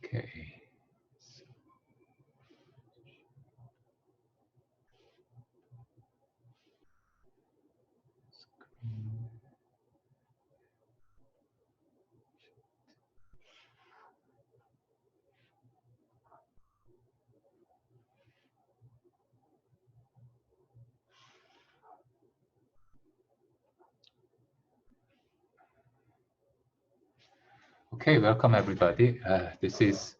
Okay. Okay, welcome everybody. This is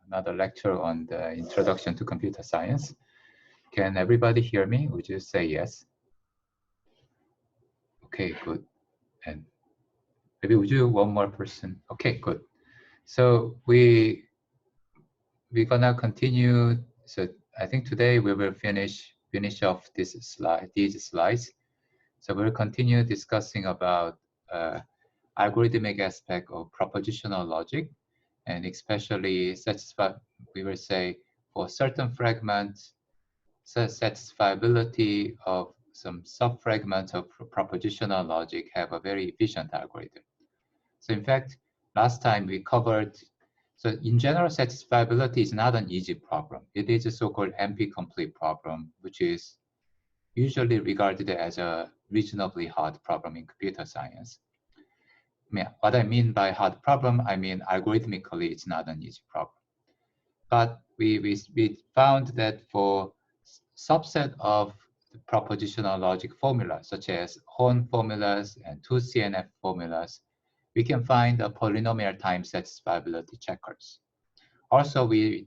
another lecture on the introduction to computer science. Can everybody hear me? Would you say yes? Okay, good. And maybe would you one more person? Okay, good. So we're gonna continue. So I think today we will finish off these slides. So we'll continue discussing about algorithmic aspect of propositional logic, and especially we will say for certain fragments, satisfiability of some subfragments of propositional logic have a very efficient algorithm. So in fact, last time we covered, so in general, satisfiability is not an easy problem. It is a so-called NP-complete problem, which is usually regarded as a reasonably hard problem in computer science. What I mean by hard problem, I mean algorithmically it's not an easy problem. But we found that for subset of the propositional logic formulas, such as Horn formulas and 2CNF formulas, we can find a polynomial time satisfiability checkers. Also, we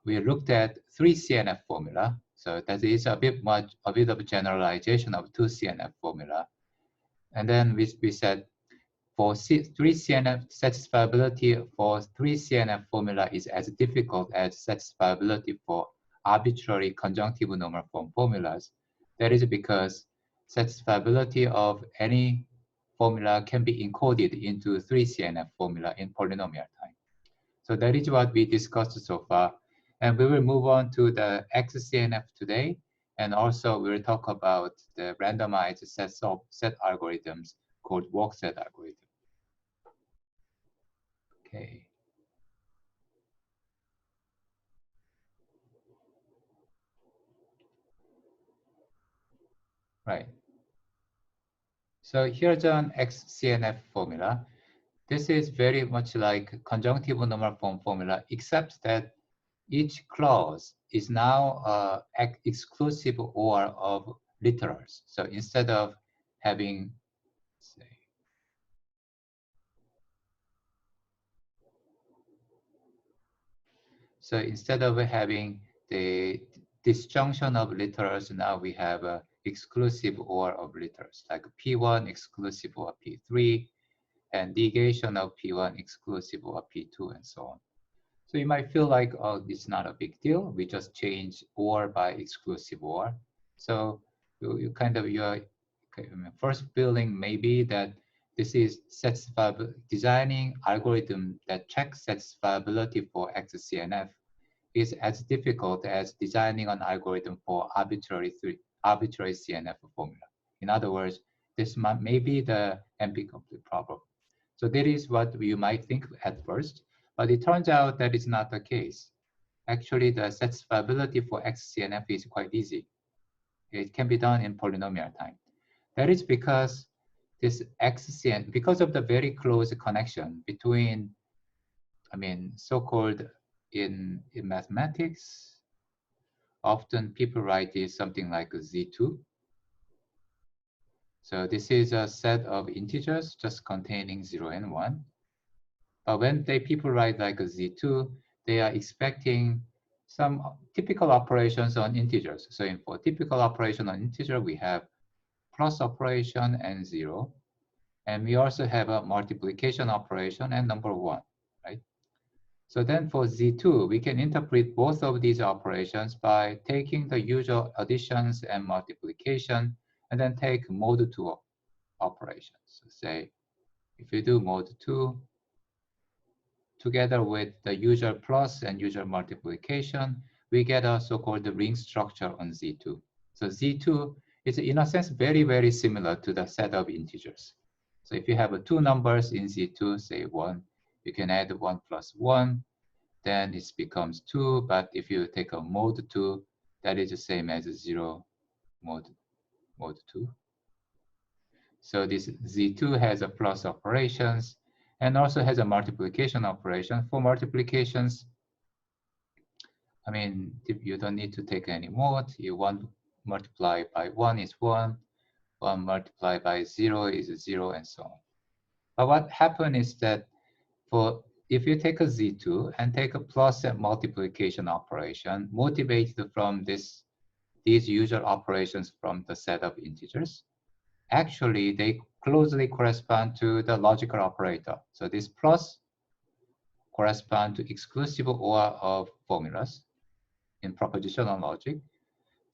looked at 3CNF formula. So that is a bit of a generalization of 2CNF formula. And then we said for 3CNF satisfiability for 3CNF formula is as difficult as satisfiability for arbitrary conjunctive normal form formulas. That is because satisfiability of any formula can be encoded into 3CNF formula in polynomial time. So that is what we discussed so far. And we will move on to the Xcnf today. And also we will talk about the randomized set algorithms called work-set algorithm. Okay. Right. So here's an Xcnf formula. This is very much like conjunctive normal form formula, except that each clause is now exclusive OR of literals. So instead of having, say, so instead of having the disjunction of literals, now we have a exclusive OR of literals, like P1 exclusive of P3, and negation of P1 exclusive of P2, and so on. So you might feel like, oh, it's not a big deal. We just change OR by exclusive OR. So you your first feeling may be that this is designing algorithm that checks satisfiability for Xcnf is as difficult as designing an algorithm for arbitrary CNF formula. In other words, this may be the NP-complete problem. So that is what you might think at first, but it turns out that is not the case. Actually, the satisfiability for Xcnf is quite easy. It can be done in polynomial time. That is because this Xcnf, because of the very close connection between, so-called in mathematics, often people write this something like a Z2. So this is a set of integers just containing 0 and 1. But when people write like a Z2, they are expecting some typical operations on integers. So for typical operation on integer, we have plus operation and 0. And we also have a multiplication operation and number 1, right? So then for Z2, we can interpret both of these operations by taking the usual additions and multiplication, and then take mode 2 operations. So say, if you do mode 2, together with the usual plus and usual multiplication, we get a so-called ring structure on Z2. So Z2 is in a sense very, very similar to the set of integers. So if you have two numbers in Z2, say 1, you can add 1 plus 1, then it becomes 2. But if you take a mode 2, that is the same as 0 mode 2. So this Z2 has a plus operations and also has a multiplication operation. For multiplications, I mean, if you don't need to take any mode. You want multiply by 1 is 1, 1 multiplied by 0 is 0, and so on. But what happened is that if you take a Z2 and take a plus and multiplication operation motivated from these usual operations from the set of integers, actually they closely correspond to the logical operator. So this plus correspond to exclusive OR of formulas in propositional logic.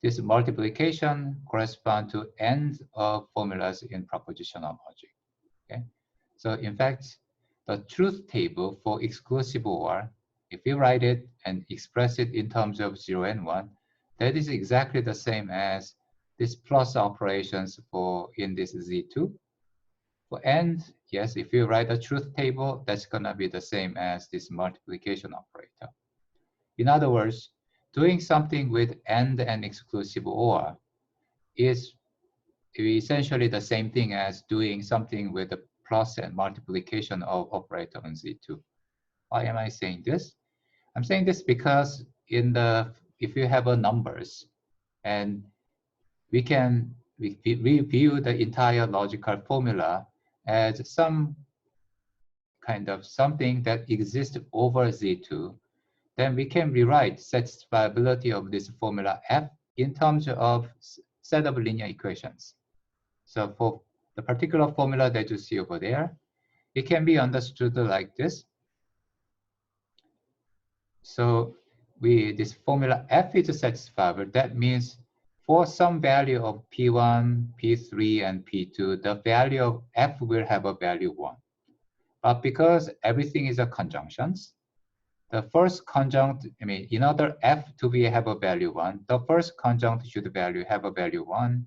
This multiplication corresponds to AND of formulas in propositional logic. Okay? So in fact, the truth table for exclusive OR, if you write it and express it in terms of 0 and 1, that is exactly the same as this plus operations in this Z2. For AND, yes, if you write a truth table, that's going to be the same as this multiplication operator. In other words, doing something with AND and exclusive OR is essentially the same thing as doing something with the plus and multiplication of operator on Z2. Why am I saying this? I'm saying this because if you have a numbers and we view the entire logical formula as some kind of something that exists over Z2, then we can rewrite satisfiability of this formula F in terms of set of linear equations. So for the particular formula that you see over there, it can be understood like this. So this formula F is satisfiable. That means for some value of P1, P3, and P2, the value of F will have a value 1. But because everything is a conjunctions, the first conjunct, in order F to have a value 1, the first conjunct should have a value 1.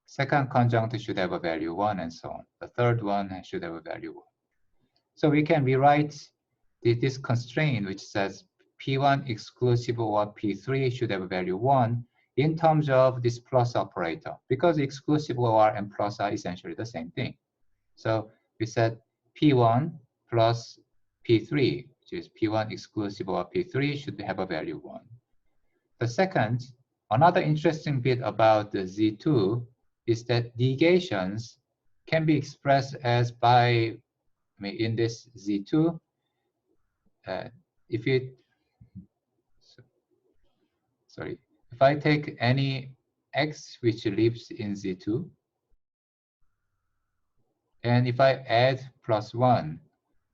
Second conjunct should have a value 1, and so on. The third one should have a value 1. So we can rewrite this constraint, which says P1 exclusive or P3 should have a value 1 in terms of this plus operator, because exclusive OR and plus are essentially the same thing. So we said P1 plus P3, which is P1 exclusive OR P3 should have a value 1. The second, another interesting bit about the Z2 is that negations can be expressed as in this Z2, if I take any x which lives in Z2, and if I add plus 1,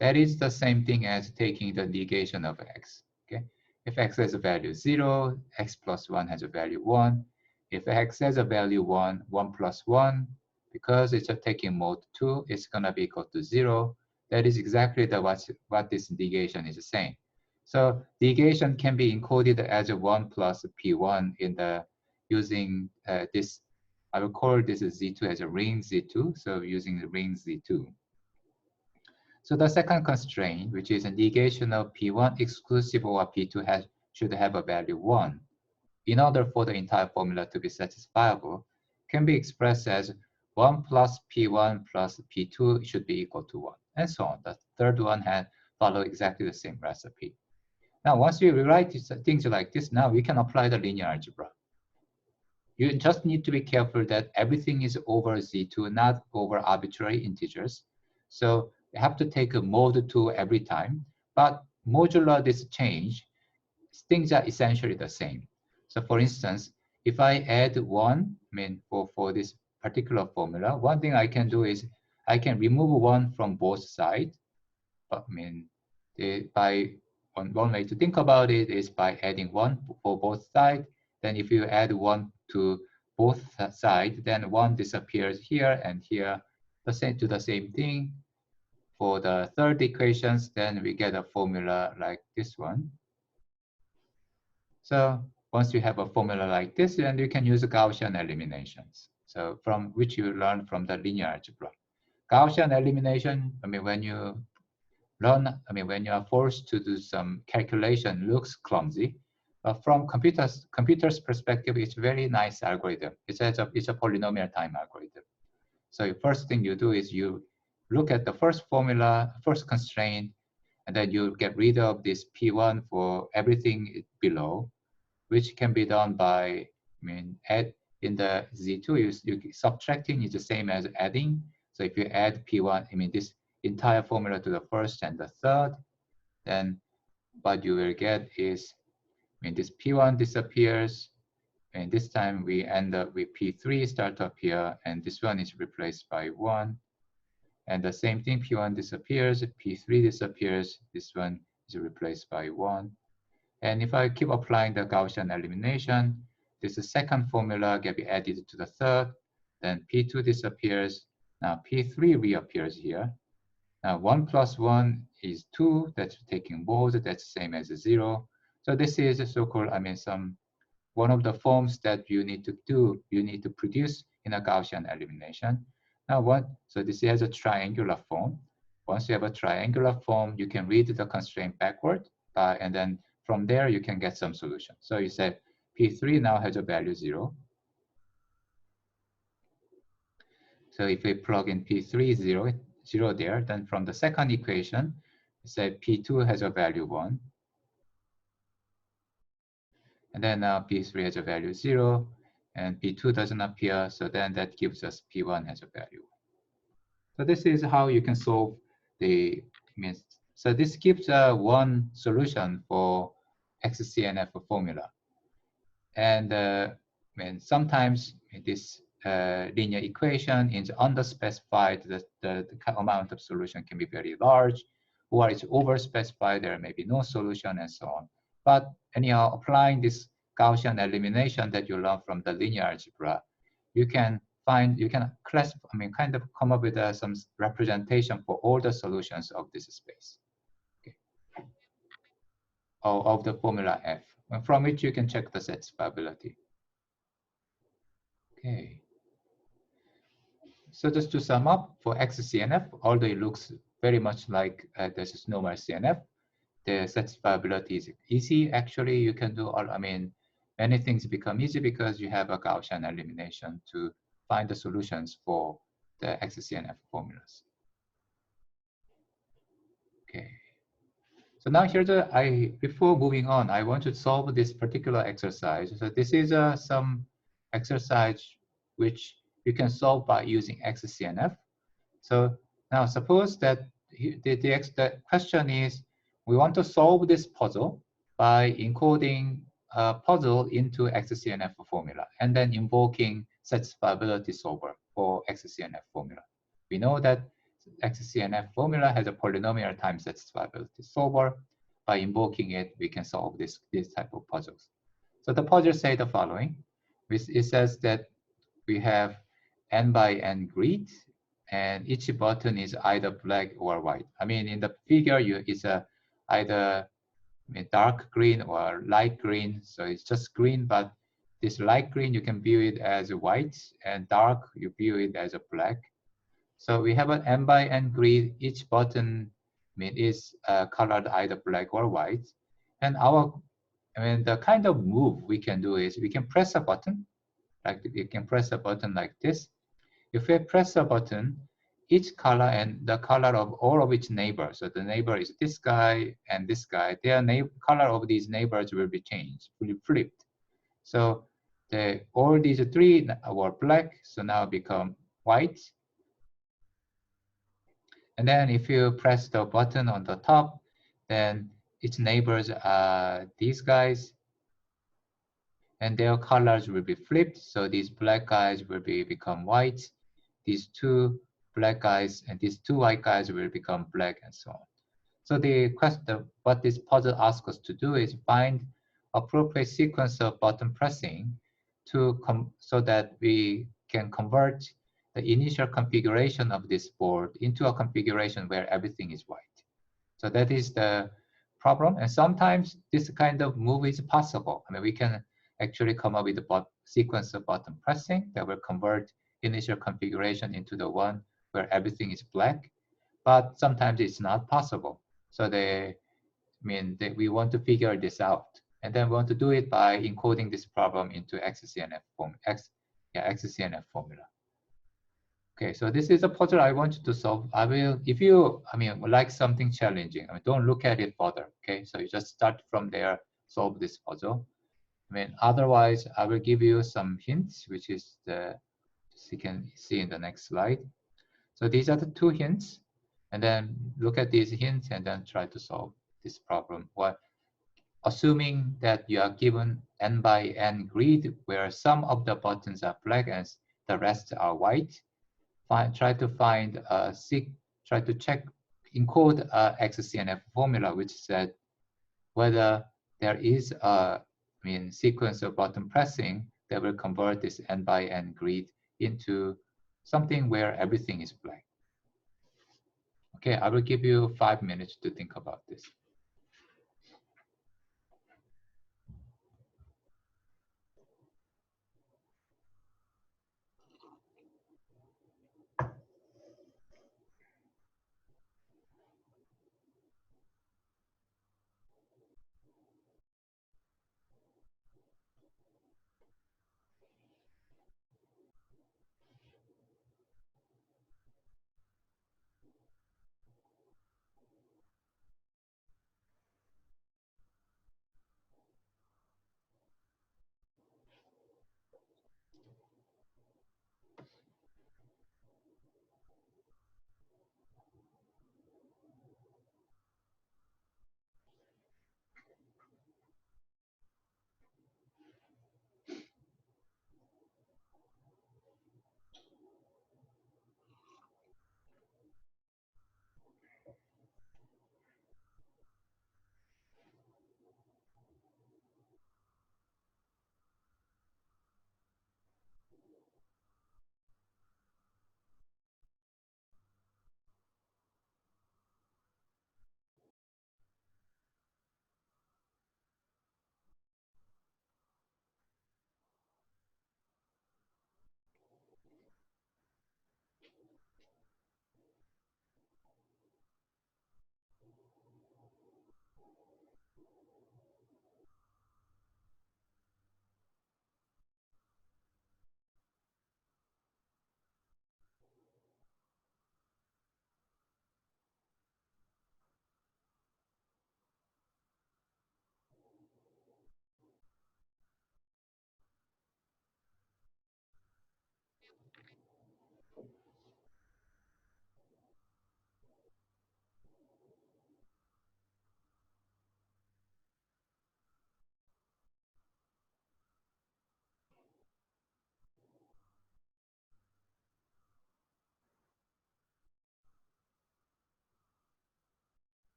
that is the same thing as taking the negation of x. Okay? If x has a value 0, x plus 1 has a value 1. If x has a value 1, 1 plus 1, because it's taking mode 2, it's going to be equal to 0. That is exactly what this negation is saying. So negation can be encoded as a 1 plus P1 using this. I will call this Z2 as a ring Z2. So using the ring Z2. So the second constraint, which is a negation of P1 exclusive or P2 should have a value 1. In order for the entire formula to be satisfiable, can be expressed as 1 plus P1 plus P2 should be equal to 1, and so on. The third one follow exactly the same recipe. Now, once you rewrite things like this, now we can apply the linear algebra. You just need to be careful that everything is over Z2, not over arbitrary integers. So you have to take a mode 2 every time, but modular this change, things are essentially the same. So for instance, if I add 1, for this particular formula, one thing I can do is I can remove 1 from both sides. One way to think about it is by adding 1 for both sides. Then if you add 1 to both sides, then 1 disappears here and here. To the same thing. For the third equations, then we get a formula like this one. So once you have a formula like this, then you can use Gaussian eliminations. So from which you learn from the linear algebra. Gaussian elimination, when you when you are forced to do some calculation, looks clumsy. But from computer's perspective, it's a very nice algorithm. It's a polynomial time algorithm. So the first thing you do is you look at the first formula, first constraint, and then you get rid of this P1 for everything below, which can be done by, add in the Z2, you subtracting is the same as adding. So if you add P1, this entire formula to the first and the third, then what you will get is, this P1 disappears, and this time we end up with P3 start up here, and this one is replaced by 1. And the same thing, P1 disappears, P3 disappears, this one is replaced by 1. And if I keep applying the Gaussian elimination, this second formula can be added to the third, then P2 disappears, now P3 reappears here. Now 1 plus 1 is 2, that's taking both, that's the same as 0. So this is a so-called, one of the forms that you need to produce in a Gaussian elimination. Now so this has a triangular form. Once you have a triangular form, you can read the constraint backward, and then from there you can get some solution. So you say P3 now has a value 0. So if we plug in P3 0 there, then from the second equation, you say P2 has a value 1. And then now P3 has a value 0, and P2 doesn't appear, so then that gives us P1 has a value. So this is how you can solve the, so this gives one solution for Xcnf formula. And sometimes this linear equation is underspecified, the amount of solution can be very large, or it's overspecified, there may be no solution and so on. But anyhow, applying this Gaussian elimination that you learn from the linear algebra, you can classify, kind of come up with some representation for all the solutions of this space, okay, of the formula F, from which you can check the satisfiability. Okay. So just to sum up, for Xcnf, although it looks very much like this is normal CNF, the satisfiability is easy. Actually, you can do many things become easy because you have a Gaussian elimination to find the solutions for the Xcnf formulas. Okay. So now here, before moving on, I want to solve this particular exercise. So this is some exercise which you can solve by using Xcnf. So now suppose that the question is, we want to solve this puzzle by encoding a puzzle into Xcnf formula and then invoking satisfiability solver for Xcnf formula. We know that Xcnf formula has a polynomial time satisfiability solver. By invoking it, we can solve this type of puzzles. So the puzzle say the following. It says that we have n by n grid, and each button is either black or white. In the figure, it's either dark green or light green. So it's just green, but this light green, you can view it as white, and dark, you view it as a black. So we have an n by n grid. Each button is colored either black or white. And the kind of move we can do is we can press a button, like this. If we press a button, each color and the color of all of its neighbors, so the neighbor is this guy and this guy, their color of these neighbors will be changed, will be flipped. So all these three were black, so now become white. And then if you press the button on the top, then its neighbors are these guys, and their colors will be flipped. So these black guys will become white. These two black guys and these two white guys will become black, and so on. So what this puzzle asks us to do is find appropriate sequence of button pressing so that we can convert the initial configuration of this board into a configuration where everything is white. So that is the problem. And sometimes this kind of move is possible. We can actually come up with a sequence of button pressing that will convert initial configuration into the one where everything is black. But sometimes it's not possible. So we want to figure this out, and then we want to do it by encoding this problem into Xcnf formula. Okay, so this is a puzzle I want you to solve. I will, if you, would like something challenging, don't look at it further. Okay, so you just start from there, solve this puzzle. Otherwise, I will give you some hints, which is you can see in the next slide. So these are the 2 hints, and then look at these hints and then try to solve this problem. Well, assuming that you are given n by n grid where some of the buttons are black and the rest are white, try to encode a Xcnf formula which said whether there is a sequence of button pressing that will convert this n by n grid into something where everything is black. Okay, I will give you 5 minutes to think about this.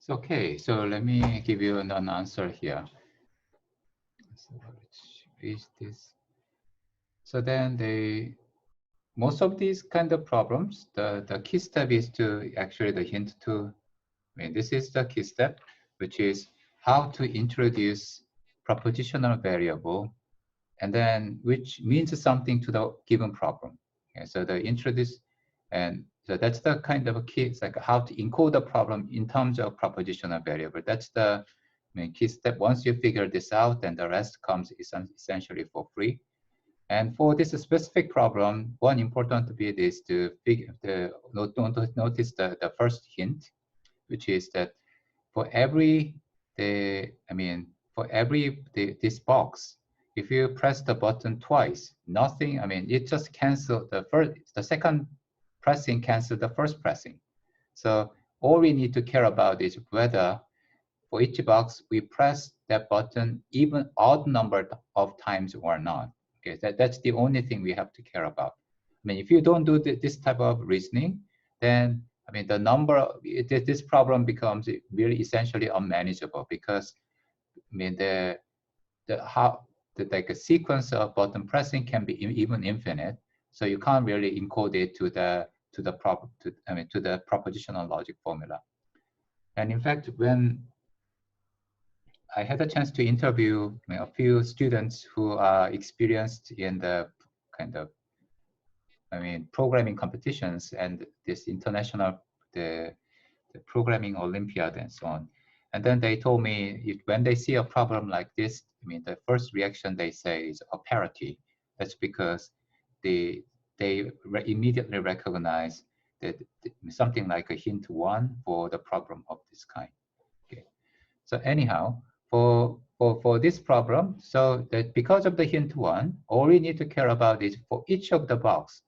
It's okay. So let me give you an answer here. So let's erase this. So then most of these kind of problems, the key step is to actually the hint to, I mean, this is the key step, which is how to introduce propositional variable, and then which means something to the given problem. Okay, so the introduce, and so that's the kind of a key. It's like how to encode the problem in terms of propositional variable. That's the key step. Once you figure this out, then the rest comes essentially for free. And for this specific problem, one important bit is to notice the first hint, which is that for every this box, if you press the button twice, nothing, it just cancel the second pressing cancel the first pressing. So all we need to care about is whether for each box we press that button even odd number of times or not. Okay, that's the only thing we have to care about. If you don't do this type of reasoning, then the number, this problem becomes really essentially unmanageable, because like a sequence of button pressing can be even infinite, so you can't really encode it to the propositional logic formula. And in fact, when I had a chance to interview a few students who are experienced in the kind of, programming competitions and this international, the programming Olympiad and so on. And then they told me when they see a problem like this, the first reaction they say is a parity. That's because they immediately recognize that something like a hint one for the problem of this kind. Okay. So anyhow, for this problem, so that because of the hint one, all we need to care about is for each of the box,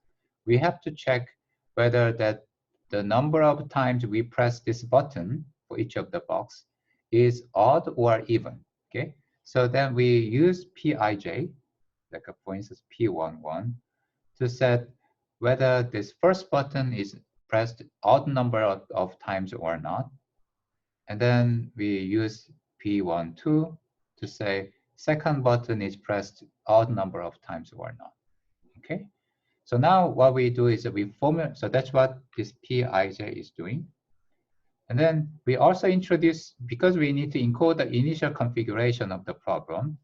we have to check whether that the number of times we press this button for each of the box is odd or even. Okay, so then we use Pij, like for instance P11, to set whether this first button is pressed odd number of times or not. And then we use P12 to say second button is pressed odd number of times or not. Okay. So now what we do is that we formulate, so that's what this Pij is doing. And then we also introduce, because we need to encode the initial configuration of the problem.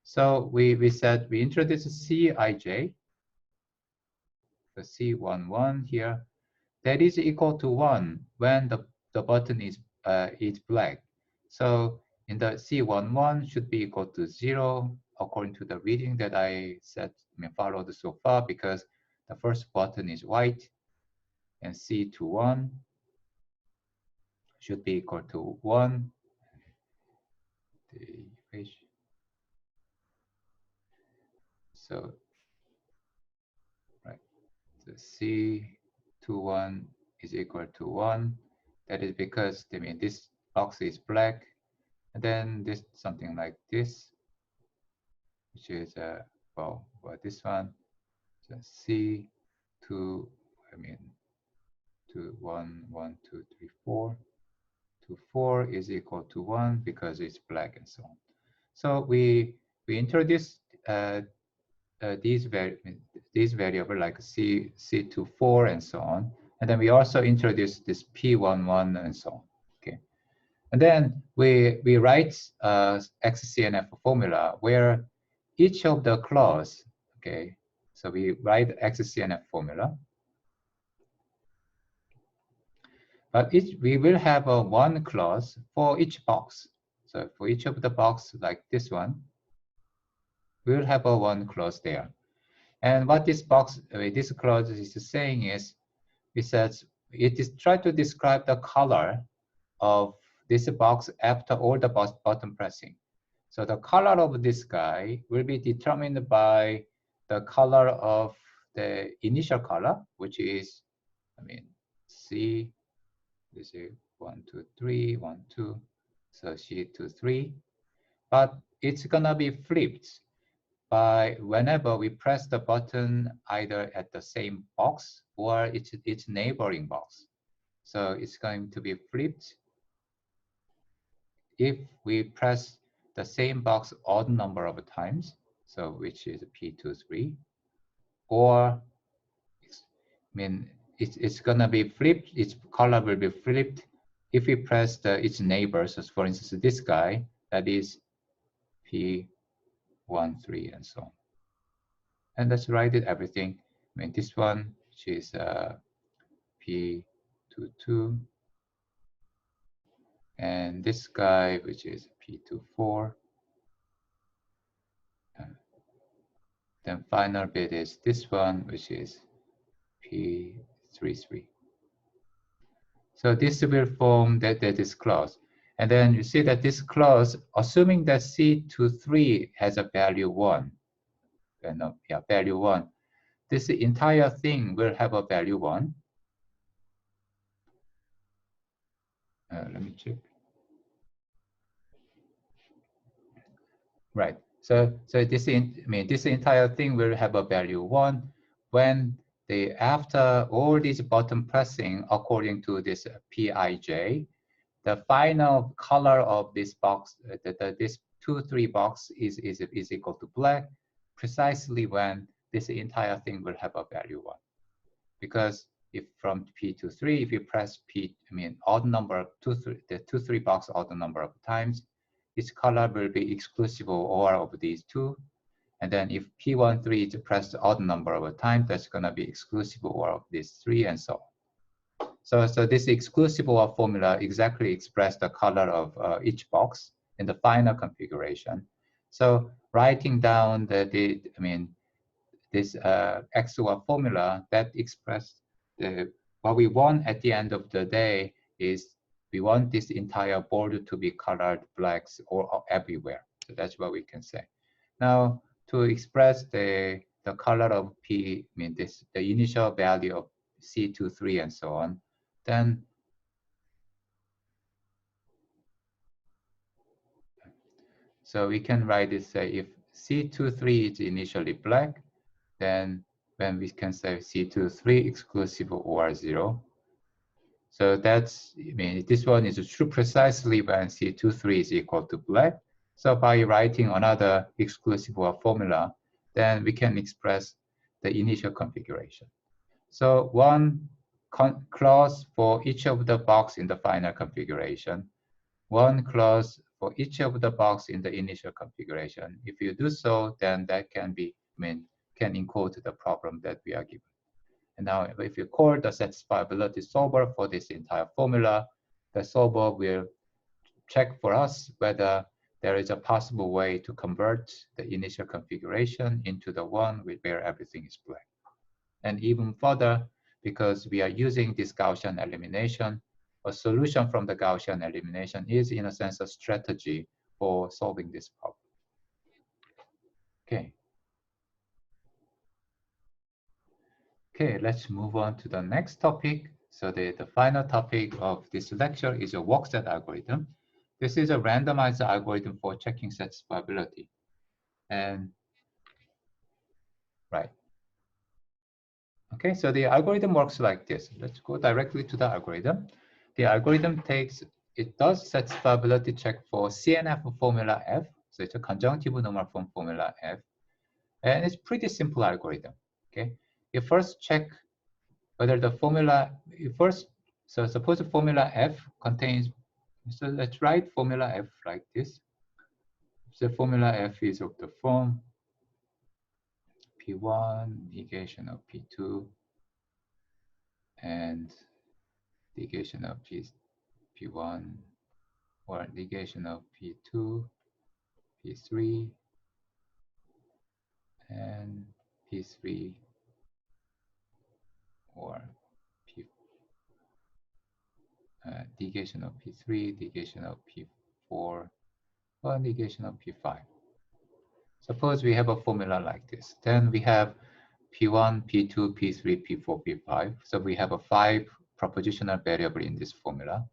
So we said we introduce Cij, the C11 here, that is equal to 1 when the button is black. So in the C11 should be equal to 0 according to the reading that I followed so far, because the first button is white, and C21 should be equal to 1. So right, the C21 is equal to 1. That is because this box is black, and then this something like this, which is well, this one, so C2, 2, 1, 1, 2, 3, 4. 2, 4 is equal to 1 because it's black and so on. So we introduce these variable like C2, 4 and so on, and then we also introduce this P11 and so on. Okay, and then we write Xcnf formula where each of the clause, okay, so we write Xcnf formula, but we will have a one clause for each box. So for each of the box like this one, we will have a one clause there. And what this clause is saying is, it says it is try to describe the color of this box after all the button pressing. So the color of this guy will be determined by the color of the initial color, which is, C, this is 1, 2, 3, 1, 2, so C2, 3. But it's gonna be flipped by whenever we press the button either at the same box or its neighboring box. So it's going to be flipped if we press the same box odd number of times, so which is P23, or it's gonna be flipped, its color will be flipped if we press its neighbors. So for instance, this guy, that is P13 and so on. And let's write it everything. This one, which is P22, and this guy, which is P24. Then final bit is this one, which is P33. So this will form that is closed. And then you see that this clause, assuming that C23 has a value 1, value 1, this entire thing will have a value 1. Let me check. Right. So this entire thing will have a value 1 when after all these button pressing according to this Pij, the final color of this box, this 2-3 box is equal to black, precisely when this entire thing will have a value 1. Because if from P23, if you press odd number, the 2-3 box odd number of times, its color will be exclusive of all of these two. And then if P13 is pressed odd number of times, that's going to be exclusive of all of these three, and so on. So this exclusive OR formula exactly expresses the color of each box in the final configuration. So writing down this XOR formula that expresses what we want at the end of the day is we want this entire board to be colored blacks or everywhere. So that's what we can say. Now to express the color of the initial value of C23 and so on, then so we can write this, say if C23 is initially black, then when we can say C23 exclusive of OR 0. So that's, this one is true precisely when C23 is equal to black. So by writing another exclusive OR formula, then we can express the initial configuration. So one clause for each of the box in the final configuration, one clause for each of the box in the initial configuration. If you do so, then that can be, can encode the problem that we are given. And now if you call the satisfiability solver for this entire formula, the solver will check for us whether there is a possible way to convert the initial configuration into the one where everything is black. And even further, because we are using this Gaussian elimination, a solution from the Gaussian elimination is in a sense a strategy for solving this problem. Okay. Okay, let's move on to the next topic. So the final topic of this lecture is a work set algorithm. This is a randomized algorithm for checking satisfiability. And right. Okay, so the algorithm works like this. Let's go directly to the algorithm. The algorithm does satisfiability check for Xcnf Formula F. So it's a conjunctive normal form formula F. And it's pretty simple algorithm. Okay, you first check whether the formula, so suppose the formula F contains, so let's write formula F like this. So formula F is of the form P1 negation of P2 and negation of P1 or negation of P2, P3, and P3 or negation of P3, negation of P4, or negation of P5. Suppose we have a formula like this. Then we have P1, P2, P3, P4, P5. So we have a 5 propositional variable in this formula.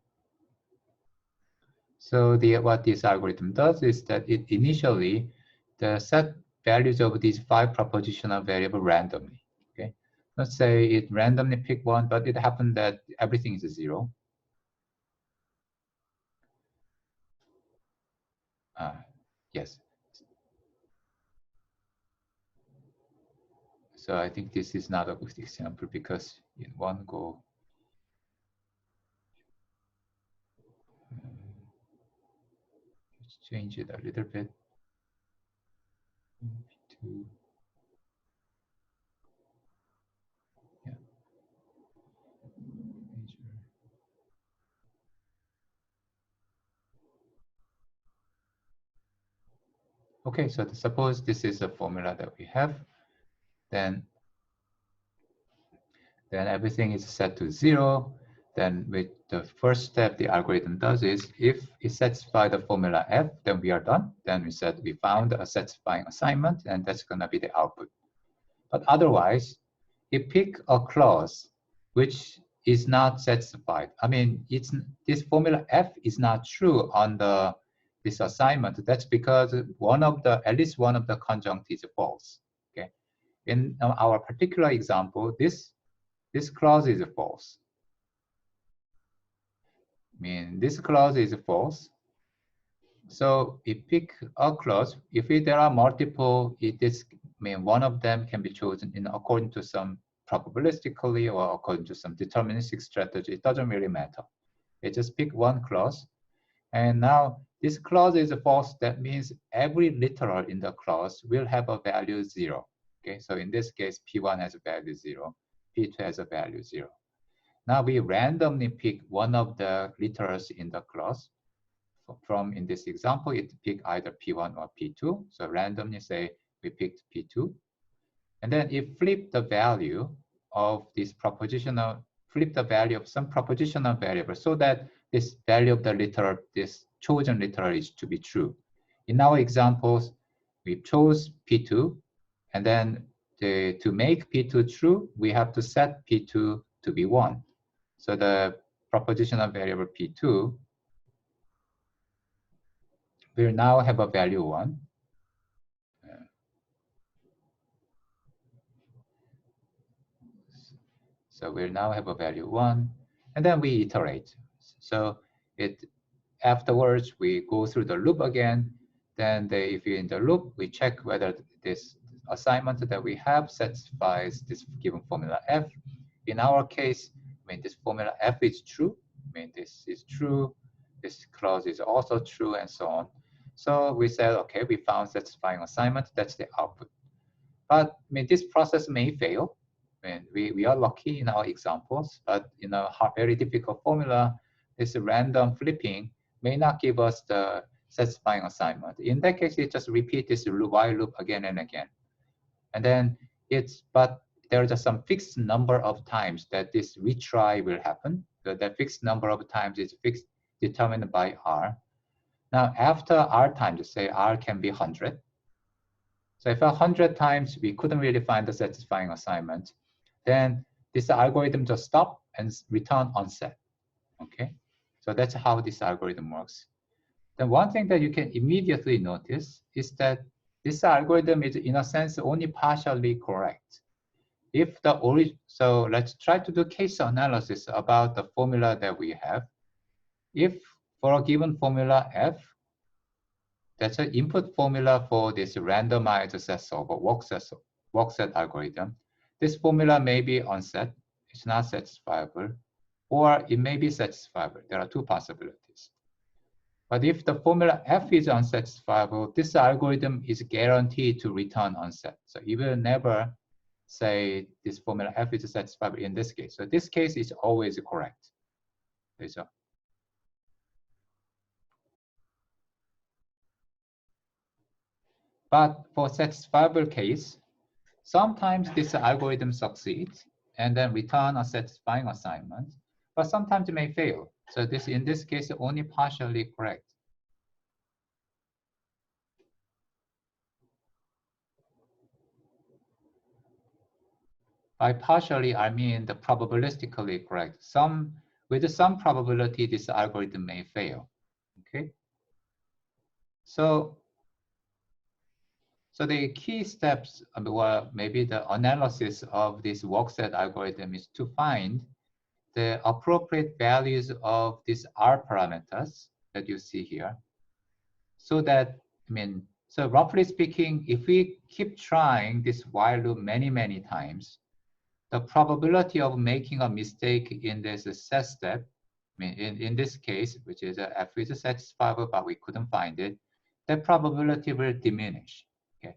So what this algorithm does is that it initially set values of these 5 propositional variables randomly. Okay, let's say it randomly pick one, but it happened that everything is 0. Yes. So I think this is not a good example because in one go, let's change it a little bit. To, yeah. Okay, so suppose this is a formula that we have, then everything is set to 0. Then with the first step the algorithm does is, if it satisfies the formula f, then we are done. Then we said we found a satisfying assignment, and that's going to be the output. But otherwise, it pick a clause which is not satisfied. I mean, this formula f is not true on this assignment. That's because at least one of the conjunct is false. Okay. In our particular example, this clause is false. I mean, this clause is false. So if pick a clause, if there are multiple, one of them can be chosen according to some probabilistically or according to some deterministic strategy. It doesn't really matter. It just pick one clause. And now this clause is false. That means every literal in the clause will have a value 0. Okay, so in this case, P1 has a value 0, P2 has a value 0. Now we randomly pick one of the literals in the clause. From in this example, it pick either P1 or P2. So randomly say we picked P2. And then it flip the value of this propositional, flip the value of some propositional variable so that this value of the literal, this chosen literal is to be true. In our examples, we chose P2, and then to make P2 true, we have to set P2 to be 1. So the propositional variable P2 will now have a value 1. So we'll now have a value 1, and then we iterate. So afterwards, we go through the loop again. Then if you're in the loop, we check whether this assignment that we have satisfies this given formula f. In our case, this formula f is true. This is true. This clause is also true, and so on. So we said, okay, we found satisfying assignment. That's the output. But this process may fail. We are lucky in our examples, but in a very difficult formula, this random flipping may not give us the satisfying assignment. In that case, it just repeat this while loop again and again. And then but there's just some fixed number of times that this retry will happen. So that fixed number of times is determined by R. Now, after R times, say R can be 100. So if 100 times we couldn't really find the satisfying assignment, then this algorithm just stop and return unset. Okay, so that's how this algorithm works. Then one thing that you can immediately notice is that this algorithm is, in a sense, only partially correct. So let's try to do case analysis about the formula that we have. If for a given formula f, that's an input formula for this randomized set solver workset algorithm. This formula may be unset, it's not satisfiable, or it may be satisfiable. There are two possibilities. But if the formula f is unsatisfiable, this algorithm is guaranteed to return unset. So it will never say this formula f is satisfiable in this case. So this case is always correct. So but for satisfiable case, sometimes this algorithm succeeds and then return a satisfying assignment, but sometimes it may fail. So in this case, only partially correct. By partially, I mean the probabilistically correct. With some probability, this algorithm may fail. Okay. So the key steps, or maybe the analysis of this workset algorithm, is to find the appropriate values of these R parameters that you see here. so that, so roughly speaking, if we keep trying this while loop many, many times, the probability of making a mistake in this set step, in this case, which is f is satisfiable, but we couldn't find it, that probability will diminish. Okay,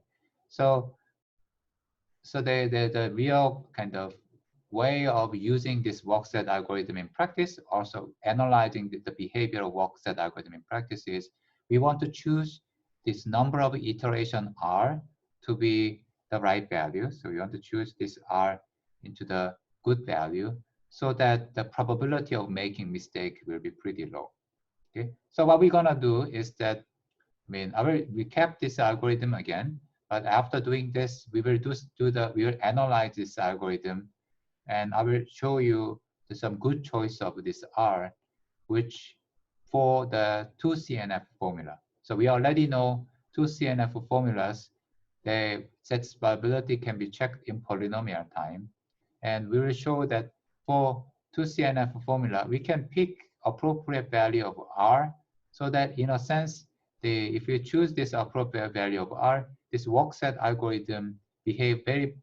so the real kind of way of using this work set algorithm in practice, also analyzing the behavioral work set algorithm in practice, is we want to choose this number of iteration r to be the right value. So we want to choose this r into the good value so that the probability of making mistake will be pretty low. Okay, so what we're gonna do is that, I will recap this algorithm again, but after doing this, we will we will analyze this algorithm, and I will show you some good choice of this R, which for the 2CNF formula. So we already know 2CNF formulas, the satisfiability can be checked in polynomial time. And we will show that for 2CNF formula, we can pick appropriate value of R so that in a sense, if you choose this appropriate value of R, this work set algorithm behave very,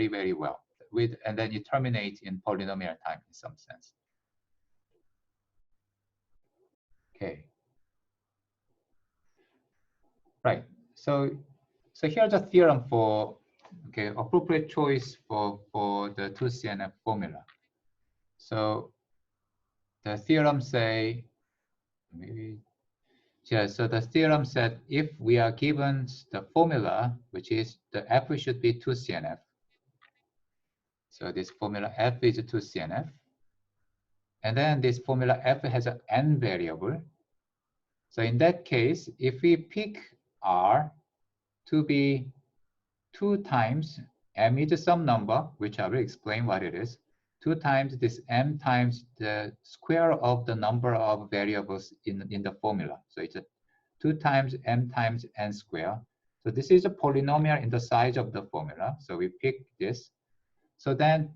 very well with, and then you terminate in polynomial time in some sense. Okay. Right. So here's a theorem for, okay, appropriate choice for the 2CNF formula. So the theorem say, maybe, yeah, so the theorem said if we are given the formula, which is the f should be 2CNF. So this formula f is 2CNF. And then this formula f has an n variable. So in that case, if we pick r to be 2 times m is some number, which I will explain what it is, 2 times this m times the square of the number of variables in the formula. So it's 2 times m times n square. So this is a polynomial in the size of the formula. So we pick this. So then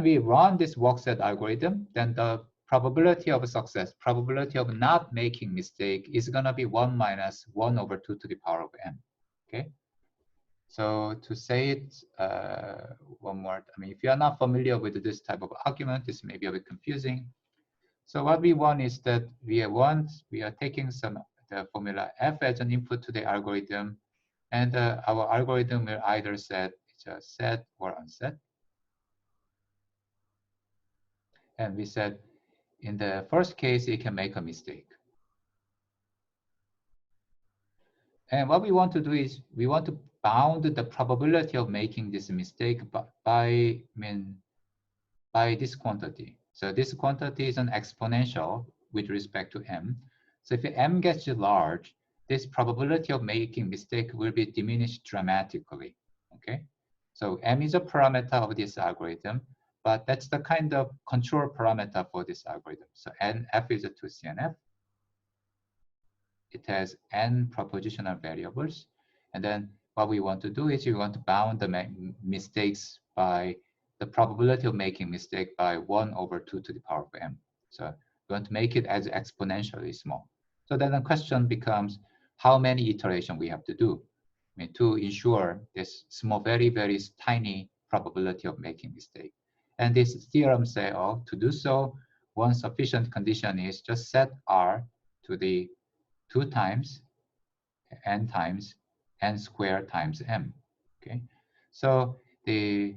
we run this work set algorithm, then the probability of success, probability of not making mistake is gonna be 1 minus 1 over 2 to the power of n, okay? So to say it one more, if you are not familiar with this type of argument, this may be a bit confusing. So what we want is that we are taking the formula f as an input to the algorithm, and our algorithm will either set or unset. And we said in the first case, it can make a mistake. And what we want to do is we want to bound the probability of making this mistake by this quantity. So this quantity is an exponential with respect to m. So if m gets large, this probability of making mistake will be diminished dramatically, okay? So m is a parameter of this algorithm, but that's the kind of control parameter for this algorithm. So f is a 2CNF. It has n propositional variables. And then what we want to do is we want to bound the mistakes by the probability of making mistake by 1 over 2 to the power of m. So we want to make it as exponentially small. So then the question becomes how many iterations we have to do to ensure this small, very tiny probability of making mistake. And this theorem say, to do so, one sufficient condition is just set r to the 2 times n squared times m. Okay, so this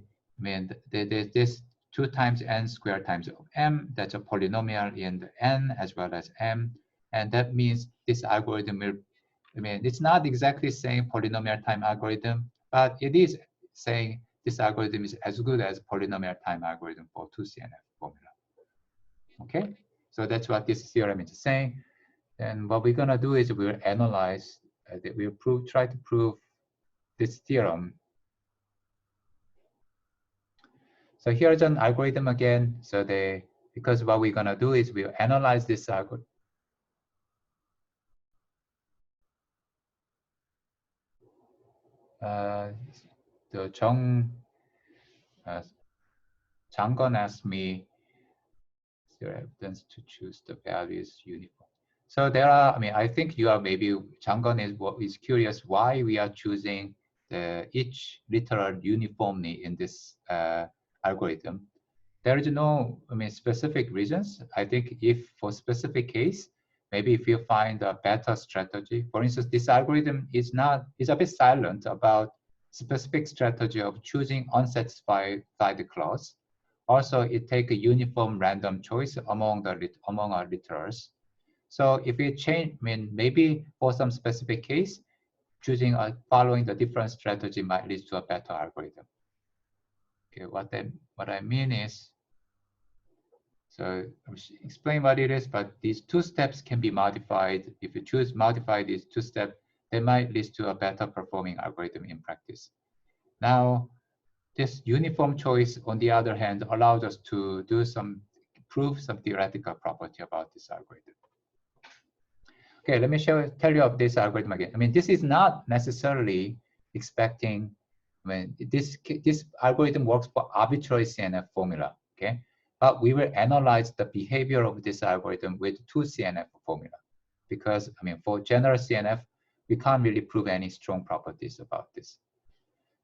2 times n squared times of m, that's a polynomial in the n as well as m, and that means this algorithm will, it's not exactly saying polynomial time algorithm, but it is saying this algorithm is as good as polynomial time algorithm for 2CNF formula. Okay, so that's what this theorem is saying. And what we're gonna do is we'll analyze, try to prove this theorem. So here's an algorithm again. So because what we're gonna do is we'll analyze this algorithm. The Changon asked me, is there evidence to choose the values uniform? So there are, I mean, I think you are maybe, Changon is curious why we are choosing each literal uniformly in this algorithm. There is no, I mean, specific reasons. I think if for specific case, maybe if you find a better strategy, for instance, this algorithm is a bit silent about specific strategy of choosing unsatisfied clause. Also, it take a uniform random choice among our literals. So if you change, I mean, maybe for some specific case, choosing following the different strategy might lead to a better algorithm. Okay, what I mean is, so I'll explain what it is, but these two steps can be modified. If you choose modify these two steps, they might lead to a better performing algorithm in practice. Now, this uniform choice, on the other hand, allows us to prove some theoretical property about this algorithm. Okay, let me tell you of this algorithm again. I mean, this is not necessarily expecting, I mean, this algorithm works for arbitrary CNF formula, okay? But we will analyze the behavior of this algorithm with two CNF formula. Because, I mean, for general CNF, we can't really prove any strong properties about this.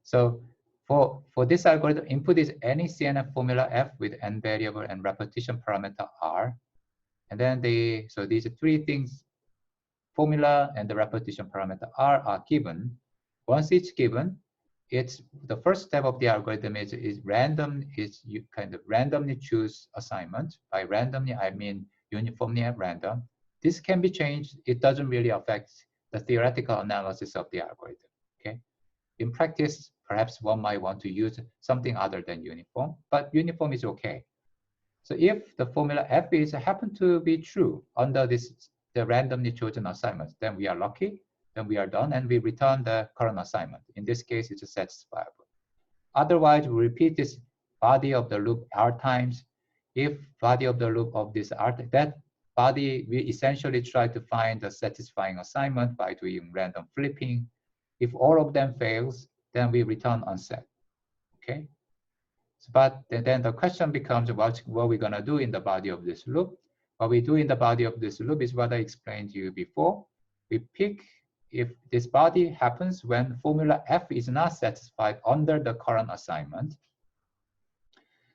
So for this algorithm, input is any CNF formula F with n variable and repetition parameter R. And then so these three things, formula and the repetition parameter R are given. Once it's given, it's the first step of the algorithm is you kind of randomly choose assignment. By randomly, I mean uniformly at random. This can be changed. It doesn't really affect the theoretical analysis of the algorithm. Okay. In practice, perhaps one might want to use something other than uniform, but uniform is okay. So if the formula F is happen to be true under the randomly chosen assignment, then we are lucky, then we are done, and we return the current assignment. In this case, it's satisfiable. Otherwise, we repeat this body of the loop R times. If body of the loop of this R, that body, we essentially try to find a satisfying assignment by doing random flipping. If all of them fails, then we return unset, okay? But then the question becomes what we're going to do in the body of this loop. What we do in the body of this loop is what I explained to you before. We pick if this body happens when formula F is not satisfied under the current assignment.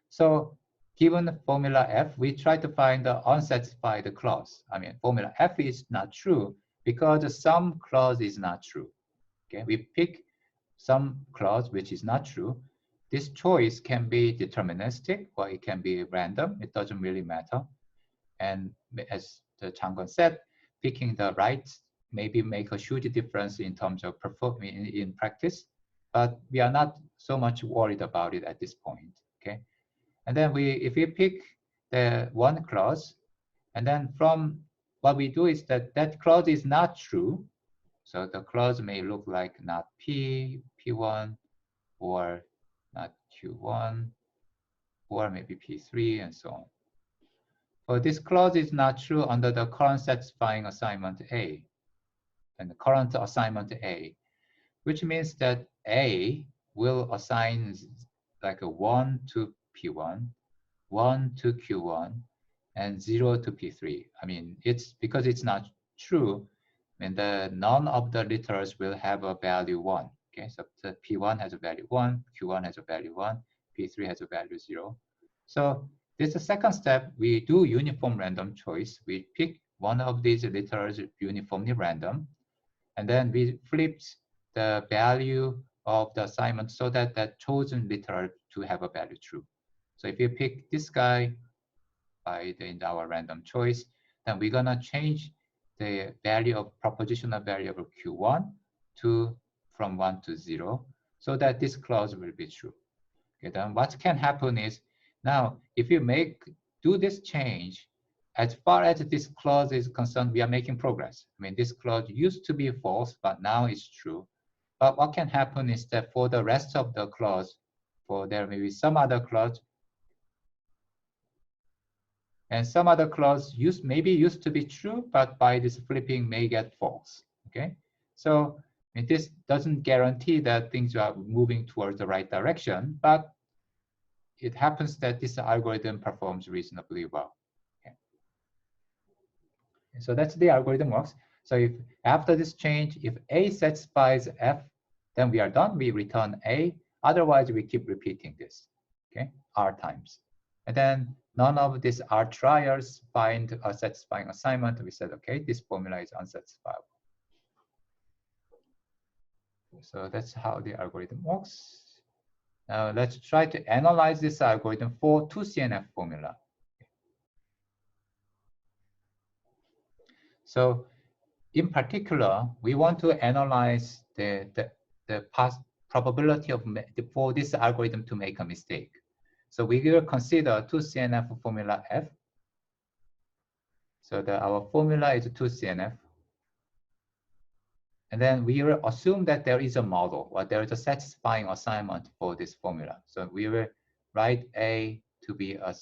So given formula F, we try to find the unsatisfied clause. I mean, formula F is not true because some clause is not true. Okay, we pick some clause which is not true. This choice can be deterministic or it can be random. It doesn't really matter. And as the Changon said, picking the right maybe make a huge difference in terms of performing in practice, but we are not so much worried about it at this point. Okay, and then if we pick the one clause, and then from what we do is that clause is not true. So the clause may look like not P1, or not Q1, or maybe P3, and so on. But this clause is not true under the current satisfying assignment A, and the current assignment A, which means that A will assign like a 1 to P1, 1 to Q1, and 0 to P3. I mean, it's because it's not true, and none of the literals will have a value 1. Okay, so the P1 has a value 1, Q1 has a value 1, P3 has a value 0. So this is the second step. We do uniform random choice. We pick one of these literals uniformly random, and then we flip the value of the assignment so that that chosen literal to have a value true. So if you pick this guy in our random choice, then we're gonna change the value of propositional variable Q1 from 1 to 0, so that this clause will be true. Okay, then what can happen is, now if you do this change, as far as this clause is concerned, we are making progress. I mean, this clause used to be false, but now it's true. But what can happen is that for the rest of the clause, there may be some other clause, and some other clause maybe used to be true, but by this flipping may get false. Okay, so this doesn't guarantee that things are moving towards the right direction, but it happens that this algorithm performs reasonably well. Okay. So that's the algorithm works. So if after this change, if A satisfies F, then we are done. We return A. Otherwise, we keep repeating this, okay, R times. And then none of these R trials find a satisfying assignment. We said, okay, this formula is unsatisfiable. So that's how the algorithm works. Now let's try to analyze this algorithm for 2CNF formula. So in particular, we want to analyze the past probability of for this algorithm to make a mistake. So we will consider 2CNF formula F. So our formula is 2CNF. And then we will assume that there is a model, or there is a satisfying assignment for this formula. So we will write A to be a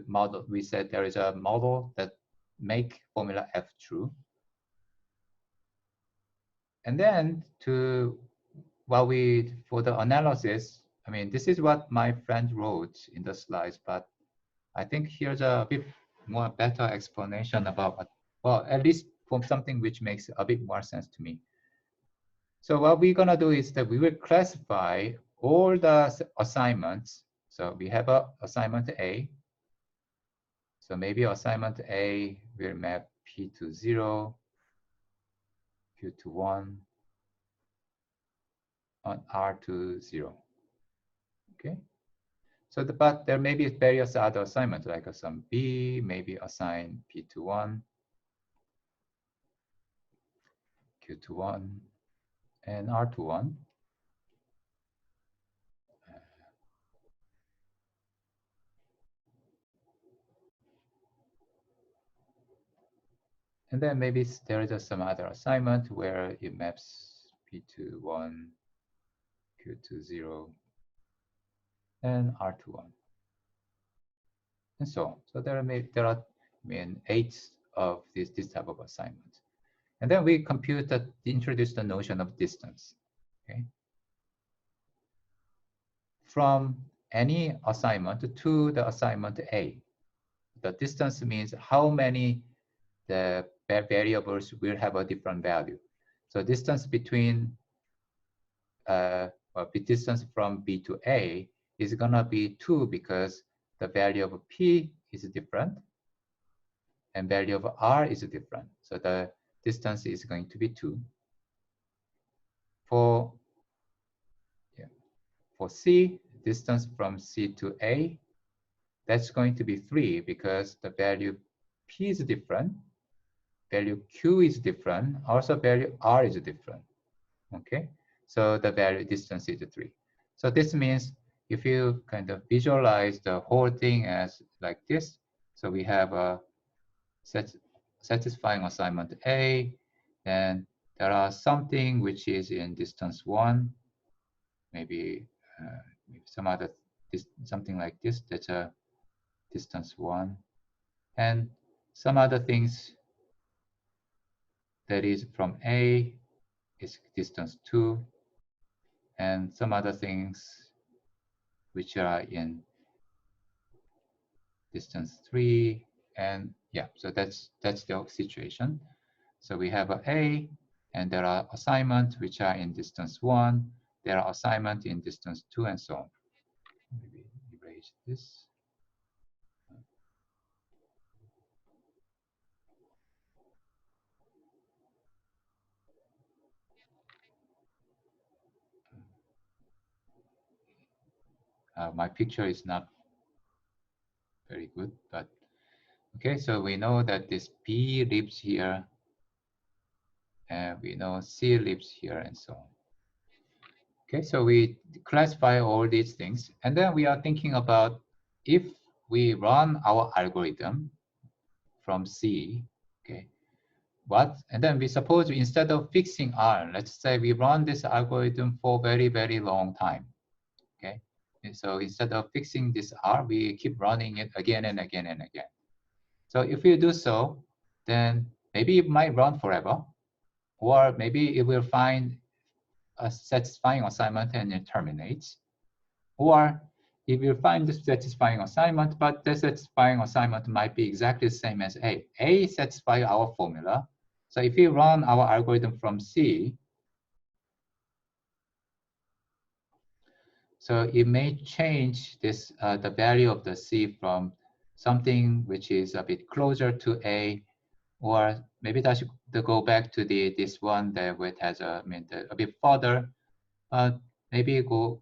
model. We said there is a model that make formula F true. And then for the analysis, I mean, this is what my friend wrote in the slides, but I think here's a bit more better explanation about, well, at least from something which makes a bit more sense to me. So what we're gonna do is that we will classify all the assignments. So we have a assignment A. So maybe assignment A will map P to 0, Q to 1, on R to 0. Okay. So but there may be various other assignments, like some B, maybe assign P to 1, Q to 1, and R to 1. And then maybe there is some other assignment where it maps P to 1, Q to 0, and R to 1. And so on. So there are 8 of this type of assignments. And then we introduce the notion of distance. Okay. From any assignment to the assignment A, the distance means how many the variables will have a different value. So distance between distance from B to A is gonna be 2 because the value of P is different and value of R is different. So the distance is going to be 2. For C, distance from C to A, that's going to be 3 because the value P is different, value Q is different, also value R is different. Okay, so the value distance is 3. So this means if you kind of visualize the whole thing as like this, so we have a satisfying assignment A, then there are something which is in distance 1, maybe some other something like this, that's a distance 1, and some other things that is from A is distance 2, and some other things which are in distance 3, and yeah, so that's the situation. So we have A, and there are assignments which are in distance 1, there are assignments in distance 2, and so on. Maybe erase this. My picture is not very good, but okay, so we know that this B lives here, and we know C lives here, and so on. Okay, so we classify all these things, and then we are thinking about if we run our algorithm from C, okay, and then we suppose instead of fixing R, let's say we run this algorithm for very, very long time, okay? And so instead of fixing this R, we keep running it again and again and again. So if we do so, then maybe it might run forever, or maybe it will find a satisfying assignment and it terminates. Or if you find the satisfying assignment, but the satisfying assignment might be exactly the same as A. A satisfies our formula. So if we run our algorithm from C, so it may change this the value of the C from something which is a bit closer to A, or maybe that should go back to this one that it has a bit further. Maybe go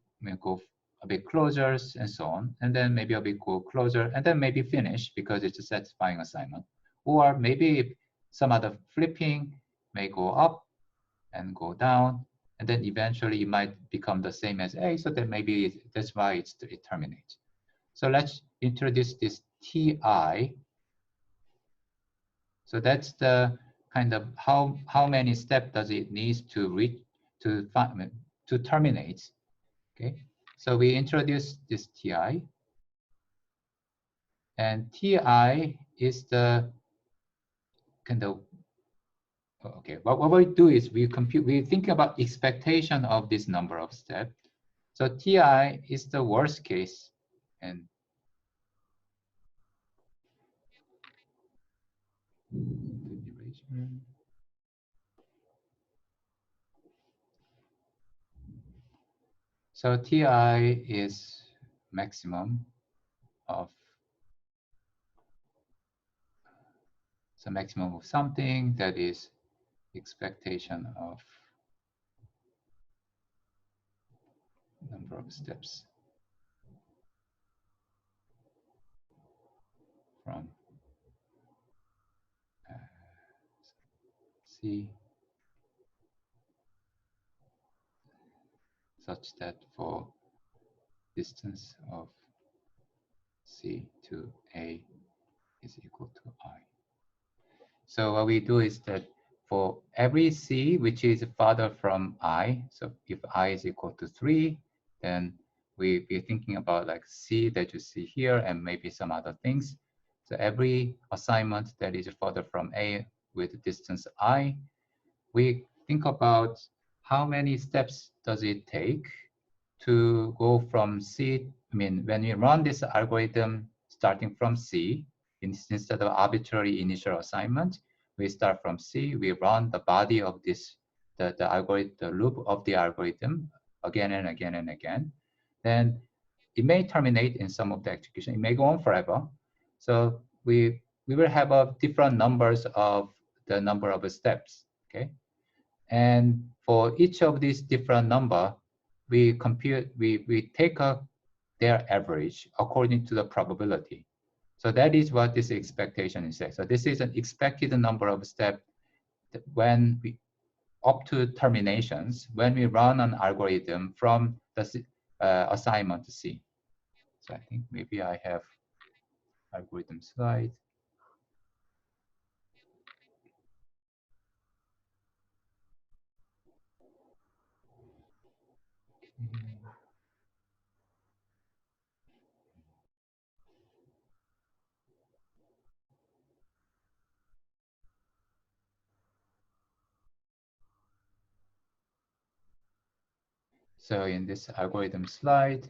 a bit closer and so on, and then maybe a bit go closer, and then maybe finish because it's a satisfying assignment. Or maybe some other flipping may go up and go down, and then eventually it might become the same as A, so then maybe that's why it terminates. So let's introduce this TI. So that's the kind of how many steps does it need to reach to terminate. Okay, so we introduce this TI, and TI is the kind of okay. What we do is we think about expectation of this number of steps. So TI is the worst case, and so TI is maximum of maximum of something that is expectation of number of steps from C such that for distance of C to A is equal to I. So what we do is that for every C which is farther from I, so if I is equal to 3, then we're thinking about like C that you see here and maybe some other things. So every assignment that is further from A with distance I, we think about how many steps does it take to go from C. When we run this algorithm starting from C, instead of arbitrary initial assignment, we start from C, we run the body of this, the algorithm, the loop of the algorithm again and again and again. Then it may terminate in some of the execution. It may go on forever. So we will have a different numbers of the number of steps, okay? And for each of these different number, we compute, we take their average according to the probability. So that is what this expectation is saying. So this is an expected number of steps when we up to terminations when we run an algorithm from the assignment C. So I think maybe I have algorithm slide. So in this algorithm slide,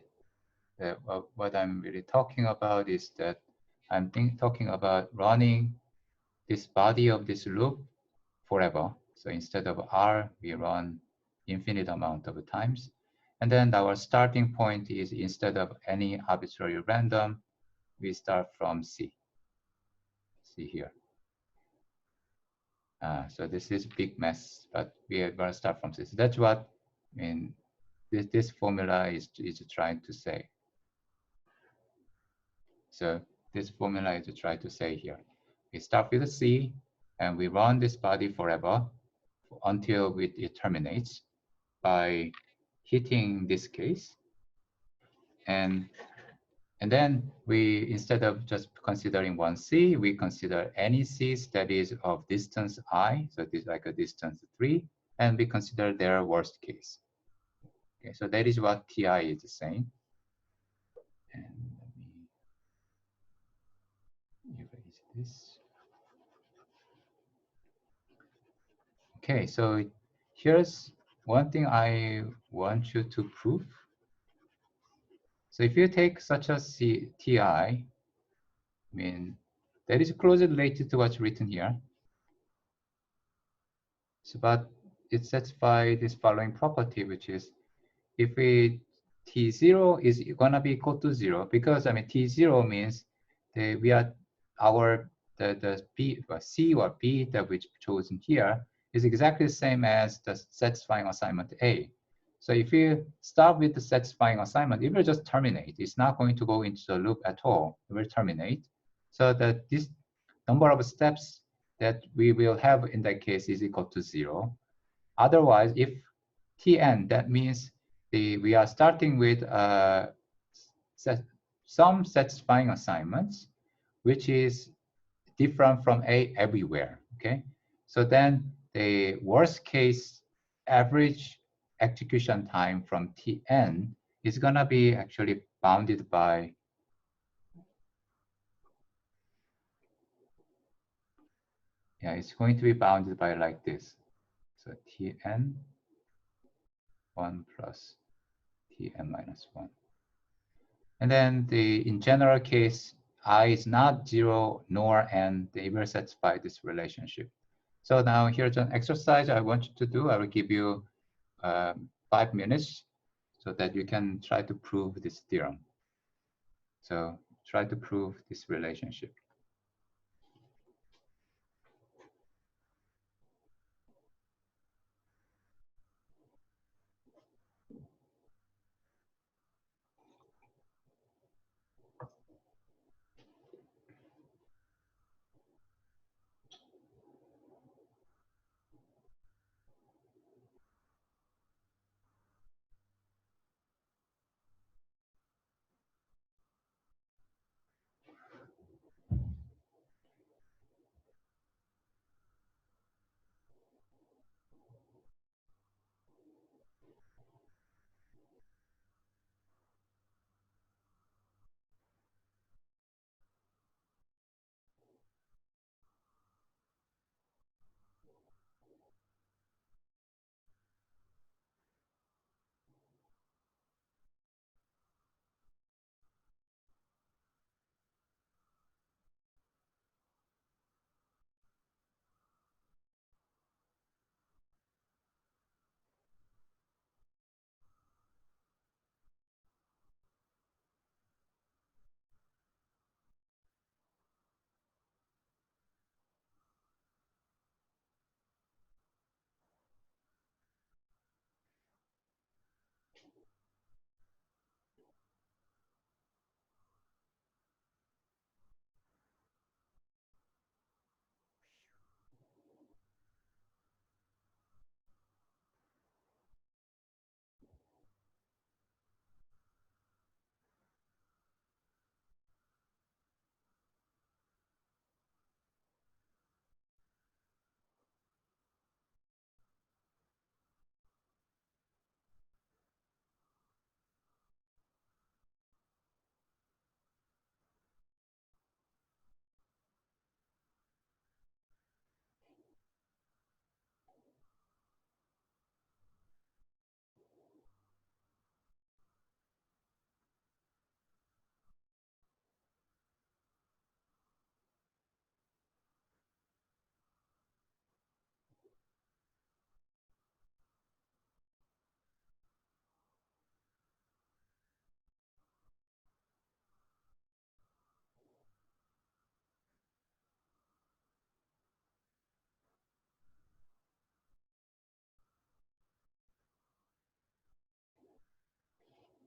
what I'm really talking about is that I'm talking about running this body of this loop forever. So instead of R, we run infinite amount of times. And then our starting point is instead of any arbitrary random, we start from C. See here. So this is big mess, but we are going to start from C. So that's what this formula is trying to say. So this formula is to try to say here. We start with a C, and we run this body forever until it terminates by hitting this case. And then we, instead of just considering one C, we consider any Cs that is of distance I, so it is like a distance 3, and we consider their worst case. Okay, so that is what TI is saying. And let me erase this. Okay, so here's one thing I want you to prove. So if you take such a Ti, I mean, that is closely related to what's written here. So, but it satisfies this following property, which is if we T0 is gonna be equal to 0, because I mean T0 means that we are the B C or B that we've chosen here is exactly the same as the satisfying assignment A. So if you start with the satisfying assignment, it will just terminate. It's not going to go into the loop at all. It will terminate. So that this number of steps that we will have in that case is equal to 0. Otherwise, if Tn, that means we are starting with some satisfying assignments, which is different from A everywhere, okay? So then the worst case average execution time from Tn is gonna be actually bounded by, yeah, it's going to be bounded by like this. So Tn 1 plus Tn minus 1. And then in general case, I is not 0 nor n, they will satisfy this relationship. So now here's an exercise I want you to do. I will give you 5 minutes so that you can try to prove this theorem. So try to prove this relationship.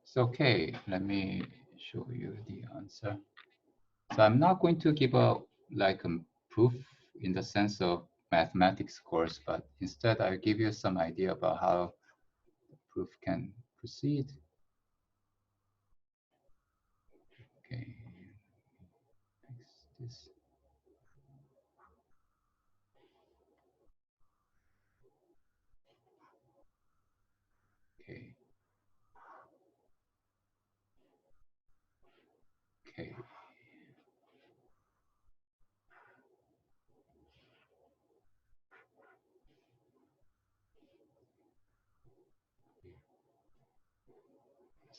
So okay, let me show you the answer. So I'm not going to give a proof in the sense of mathematics course, but instead I'll give you some idea about how the proof can proceed. Okay, this. Okay, okay.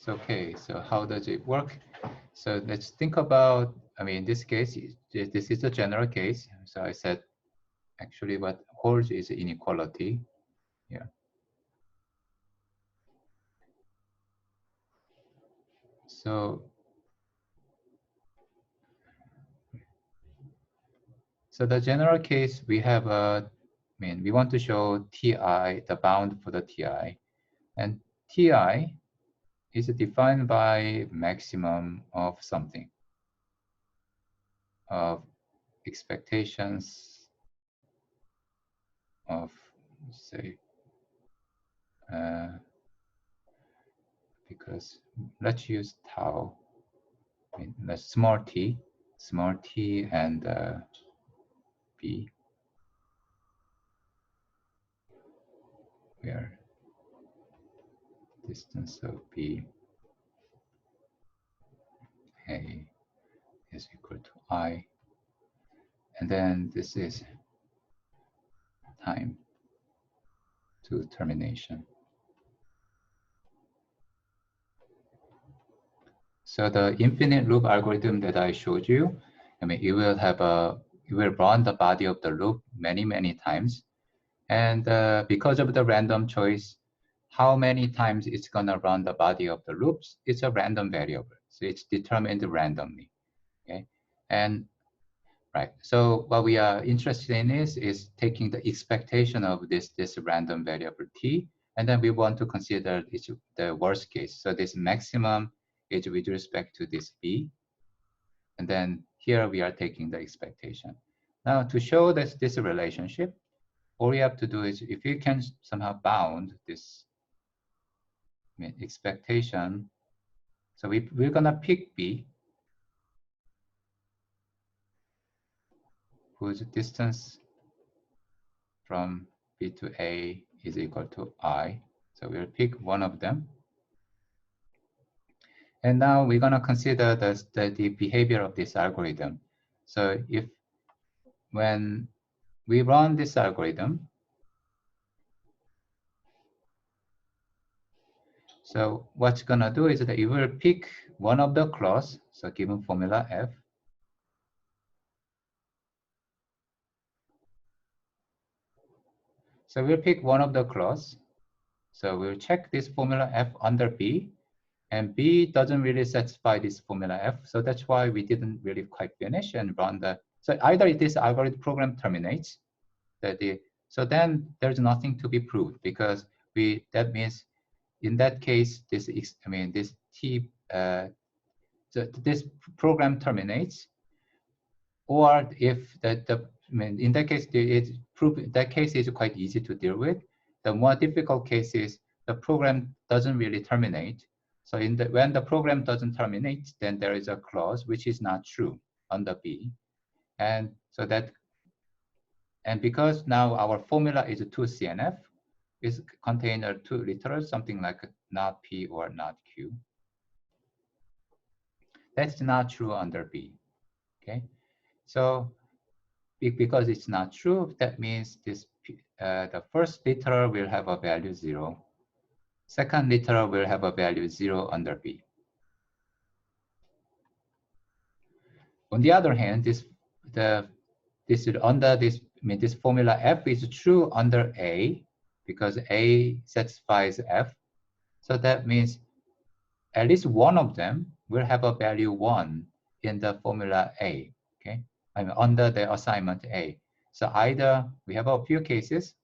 So, okay, so how does it work? So let's think about, I mean, in this case, this is a general case. So I said, actually what holds is inequality here. So the general case, we have a, I mean, we want to show Ti, the bound for the Ti. And Ti is defined by maximum of something, of expectations of, say, because let's use tau, I mean, the small t and b, where distance of b a is equal to I, and then this is time to termination. So the infinite loop algorithm that I showed you, I mean, it will run the body of the loop many times. And because of the random choice, how many times it's gonna run the body of the loops, it's a random variable. So it's determined randomly, okay? And right, so what we are interested in is taking the expectation of this random variable t, and then we want to consider the worst case. So this maximum is with respect to this b, and then here we are taking the expectation. Now to show this relationship, all we have to do is, if you can somehow bound this, I mean, expectation, so we're gonna pick b, whose distance from b to a is equal to I. So we'll pick one of them. And now we're gonna consider the behavior of this algorithm. So if when we run this algorithm, so what's gonna do is that it will pick one of the clause, so given formula f, so we'll pick one of the clause. So we'll check this formula f under b, and b doesn't really satisfy this formula f. So that's why we didn't really quite finish and run the, so either this algorithm program terminates, so then there's nothing to be proved, because that means in that case, this t, so this program terminates, or if I mean, in that case, that case is quite easy to deal with. The more difficult case is the program doesn't really terminate. So when the program doesn't terminate, then there is a clause which is not true under B. And so and because now our formula is 2CNF, is contain two literals, something like not P or not Q. That's not true under B, okay? So because it's not true, that means the first literal will have a value 0. Second literal will have a value 0 under B. On the other hand, this formula f is true under A, because A satisfies f. So that means at least one of them will have a value 1 in the formula A, okay? I mean, under the assignment A. So either we have a few cases.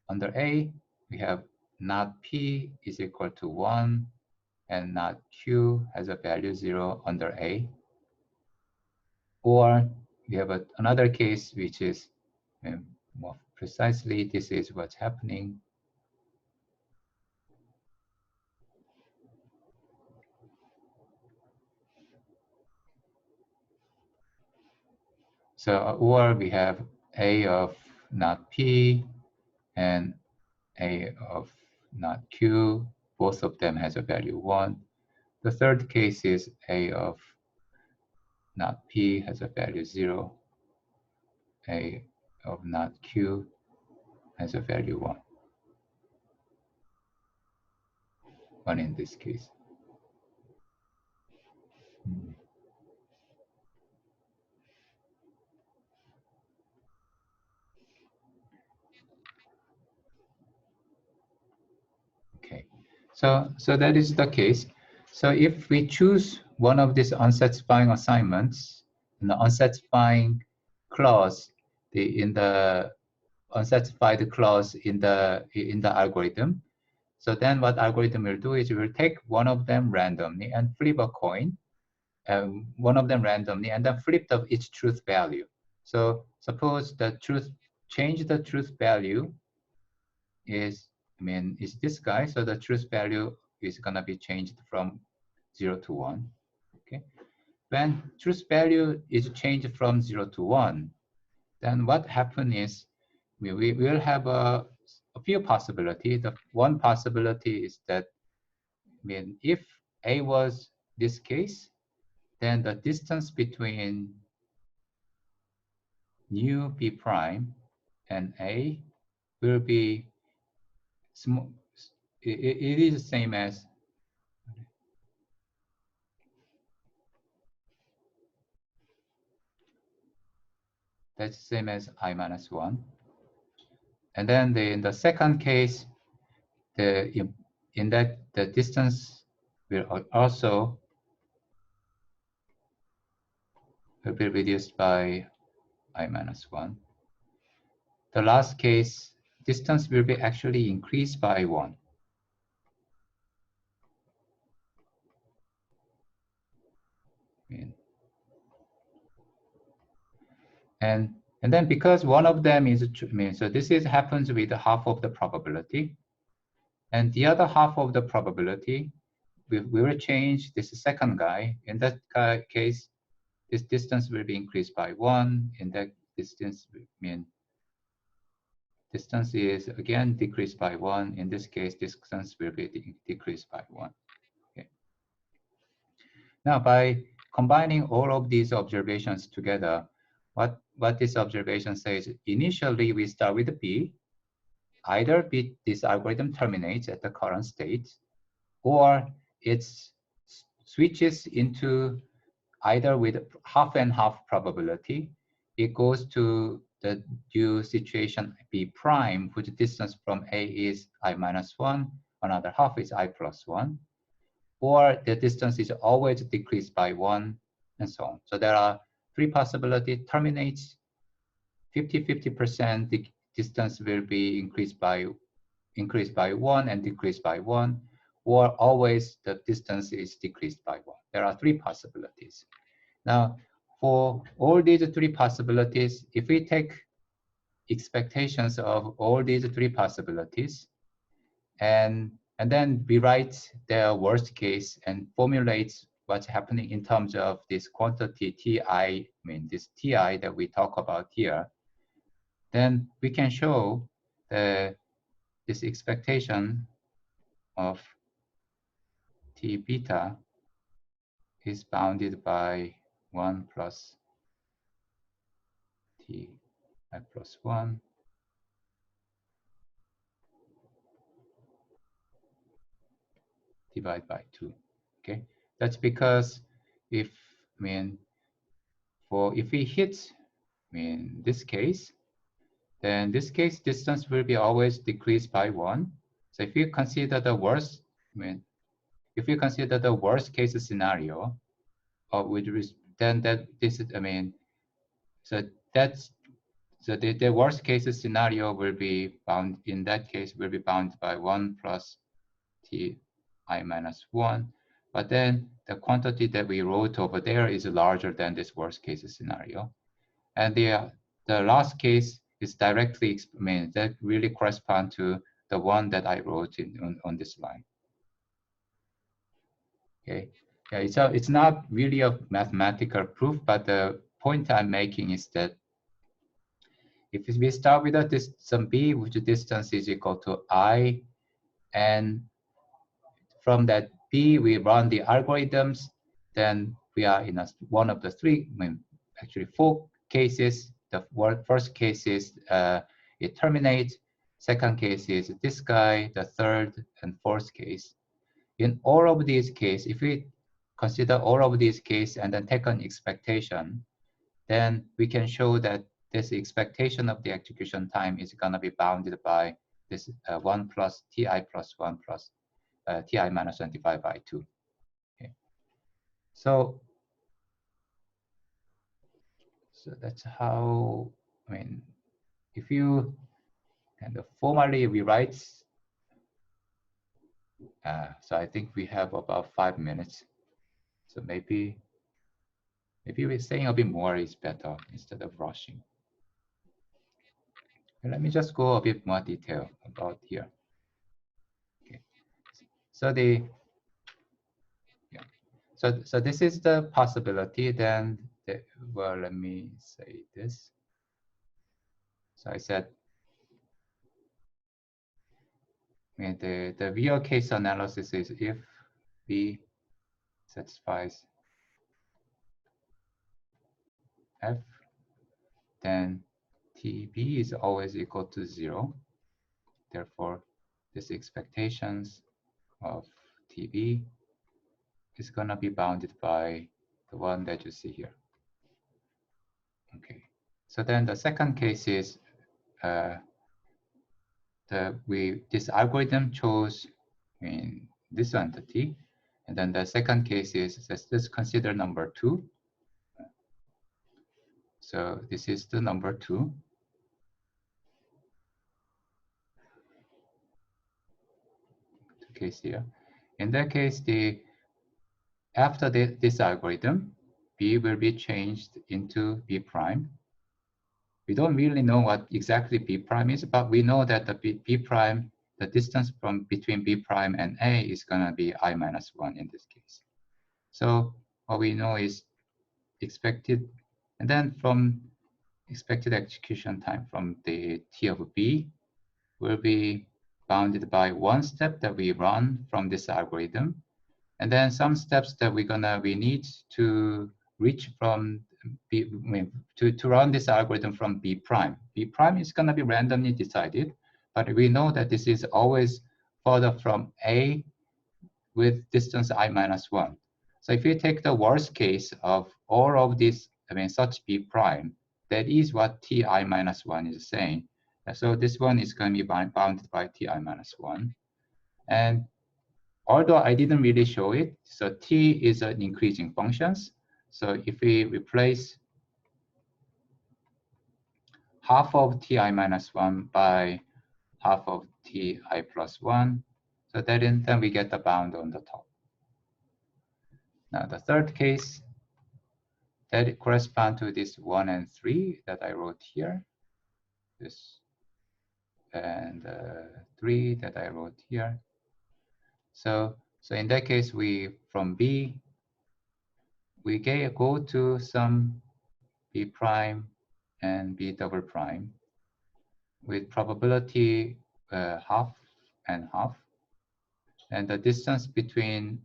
Under A, we have not P is equal to 1 and not Q has a value 0 under A. Or we have another case, which is more precisely, this is what's happening. So, or we have A of not P and A of not Q. Both of them has a value 1. The third case is A of not P has a value 0. A of not Q has a value 1 in this case. So that is the case. So if we choose one of these unsatisfying assignments, an unsatisfying clause in the unsatisfied clause in the algorithm, so then what algorithm will do is it will take one of them randomly and flip a coin, one of them randomly, and then flip its truth value. So suppose change the truth value is this guy. So the truth value is gonna be changed from 0 to 1. Okay. When truth value is changed from 0 to 1, then what happens is we will have a few possibilities. The one possibility is that if A was this case, then the distance between new B prime and A will be small. It is the same as I minus 1. And then in the second case, the distance will also be reduced by I minus 1. The last case, distance will be actually increased by 1. And then because one of them is, so this happens with half of the probability. And the other half of the probability, we will change this second guy. In that case, this distance will be increased by 1. In that distance, distance is again decreased by 1. In this case, distance will be decreased by 1. Okay. Now, by combining all of these observations together, what this observation says, initially we start with B. Either this algorithm terminates at the current state, or it switches into either with half and half probability. It goes to the due situation B prime, whose distance from A is I minus 1, another half is I plus 1, or the distance is always decreased by 1, and so on. So there are three possibilities. Terminates 50-50%, the distance will be increased by 1 and decreased by 1, or always the distance is decreased by 1. There are three possibilities. Now, for all these three possibilities, if we take expectations of all these three possibilities, and then we write their worst case and formulate what's happening in terms of this quantity Ti, this Ti that we talk about here, then we can show this expectation of T beta is bounded by 1 plus T I plus 1 divided by 2. Okay, that's because if we hit this case, then this case distance will be always decreased by 1. So if you consider the worst, if you consider the worst case scenario, then this is so the worst case scenario will be bound, in that case will be bounded by 1 plus T I minus 1. But then the quantity that we wrote over there is larger than this worst case scenario. And the last case is directly, that really correspond to the one that I wrote on this line. Okay, yeah, it's not really a mathematical proof, but the point I'm making is that if we start with some B, which distance is equal to I, and from that B, we run the algorithms, then we are in one of the three, actually 4 cases. The first case is it terminates. Second case is this guy. The third and fourth case. In all of these cases, if we consider all of these cases and then take an expectation, then we can show that this expectation of the execution time is going to be bounded by this 1 plus Ti plus 1 plus ti minus 1 divided by 2. Okay. So that's how, I mean, if you kind of formally rewrite, so I think we have about 5 minutes. So maybe we're saying a bit more is better instead of rushing. And let me just go a bit more detail about here. Okay. So so this is the possibility. Then well, let me say this. So I said, I mean, the real case analysis is if B satisfies F, then TB is always equal to 0. Therefore, this expectations of TB is going to be bounded by the one that you see here. Okay. So then the second case is this algorithm chose this entity, and then the second case is let's consider number 2. So this is the number 2. Case here. In that case, after this algorithm, B will be changed into B prime. We don't really know what exactly B prime is, but we know that the B prime, the distance between B prime and A is going to be I minus 1 in this case. So what we know is expected, and then from expected execution time from the T of B will be bounded by one step that we run from this algorithm, and then some steps that we need to reach from B, to run this algorithm from B prime. B prime is gonna be randomly decided, but we know that this is always further from A with distance I minus 1. So if you take the worst case of all of this, such B prime, that is what Ti minus 1 is saying. So this one is going to be bounded by Ti minus 1. And although I didn't really show it, so T is an increasing functions. So if we replace half of Ti minus 1 by half of Ti plus 1, so then we get the bound on the top. Now the third case, that corresponds to this 1 and 3 that I wrote here. This and 3 that I wrote here. So in that case, from B, we go to some B prime and B double prime with probability half and half. And the distance between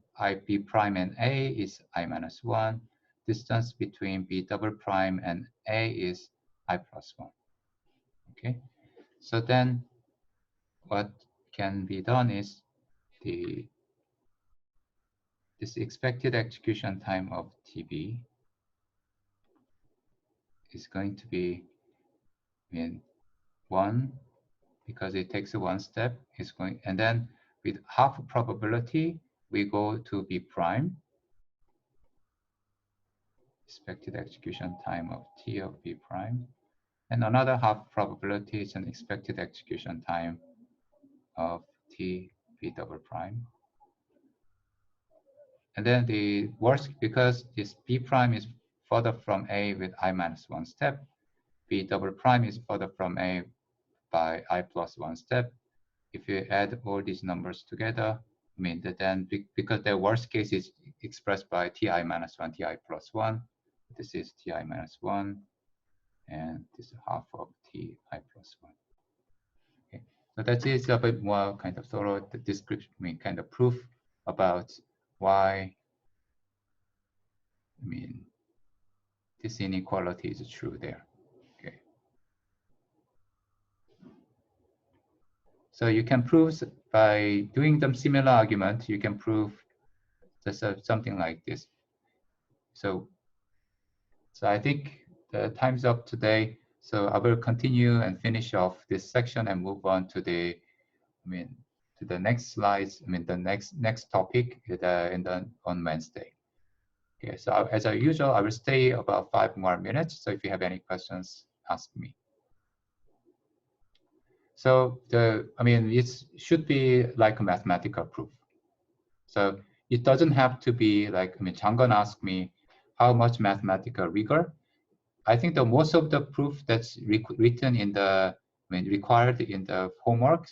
B prime and A is I minus 1. Distance between B double prime and A is I plus 1. Okay, so then what can be done is this expected execution time of TB is going to be 1 because it takes one step. And then with half probability, we go to B prime. Expected execution time of T of B prime. And another half probability is an expected execution time of T B double prime. And then the worst, because this B prime is further from A with I minus 1 step, B double prime is further from A by I plus 1 step. If you add all these numbers together, then because the worst case is expressed by Ti minus 1, Ti plus 1, this is Ti minus 1, and this is half of Ti plus 1. Okay, so that is a bit more kind of thorough description, kind of proof about why, this inequality is true there. Okay. So you can prove by doing the similar argument, you can prove something like this. So I think the time's up today. So I will continue and finish off this section and move on to the to the next slides. I mean, the next topic on Wednesday. Okay, so as usual, I will stay about 5 more minutes. So if you have any questions, ask me. So it should be like a mathematical proof. So it doesn't have to be like, Changan asked me how much mathematical rigor. I think the most of the proof that's written in the, required in the homework,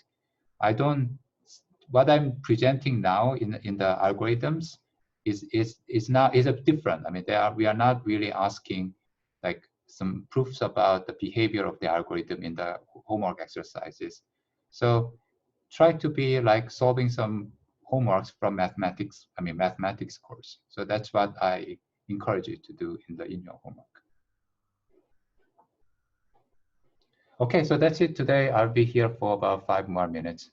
what I'm presenting now in the algorithms is different. We are not really asking like some proofs about the behavior of the algorithm in the homework exercises. So try to be like solving some homeworks from mathematics course. So that's what I encourage you to do in your homework. Okay, so that's it today. I'll be here for about 5 more minutes.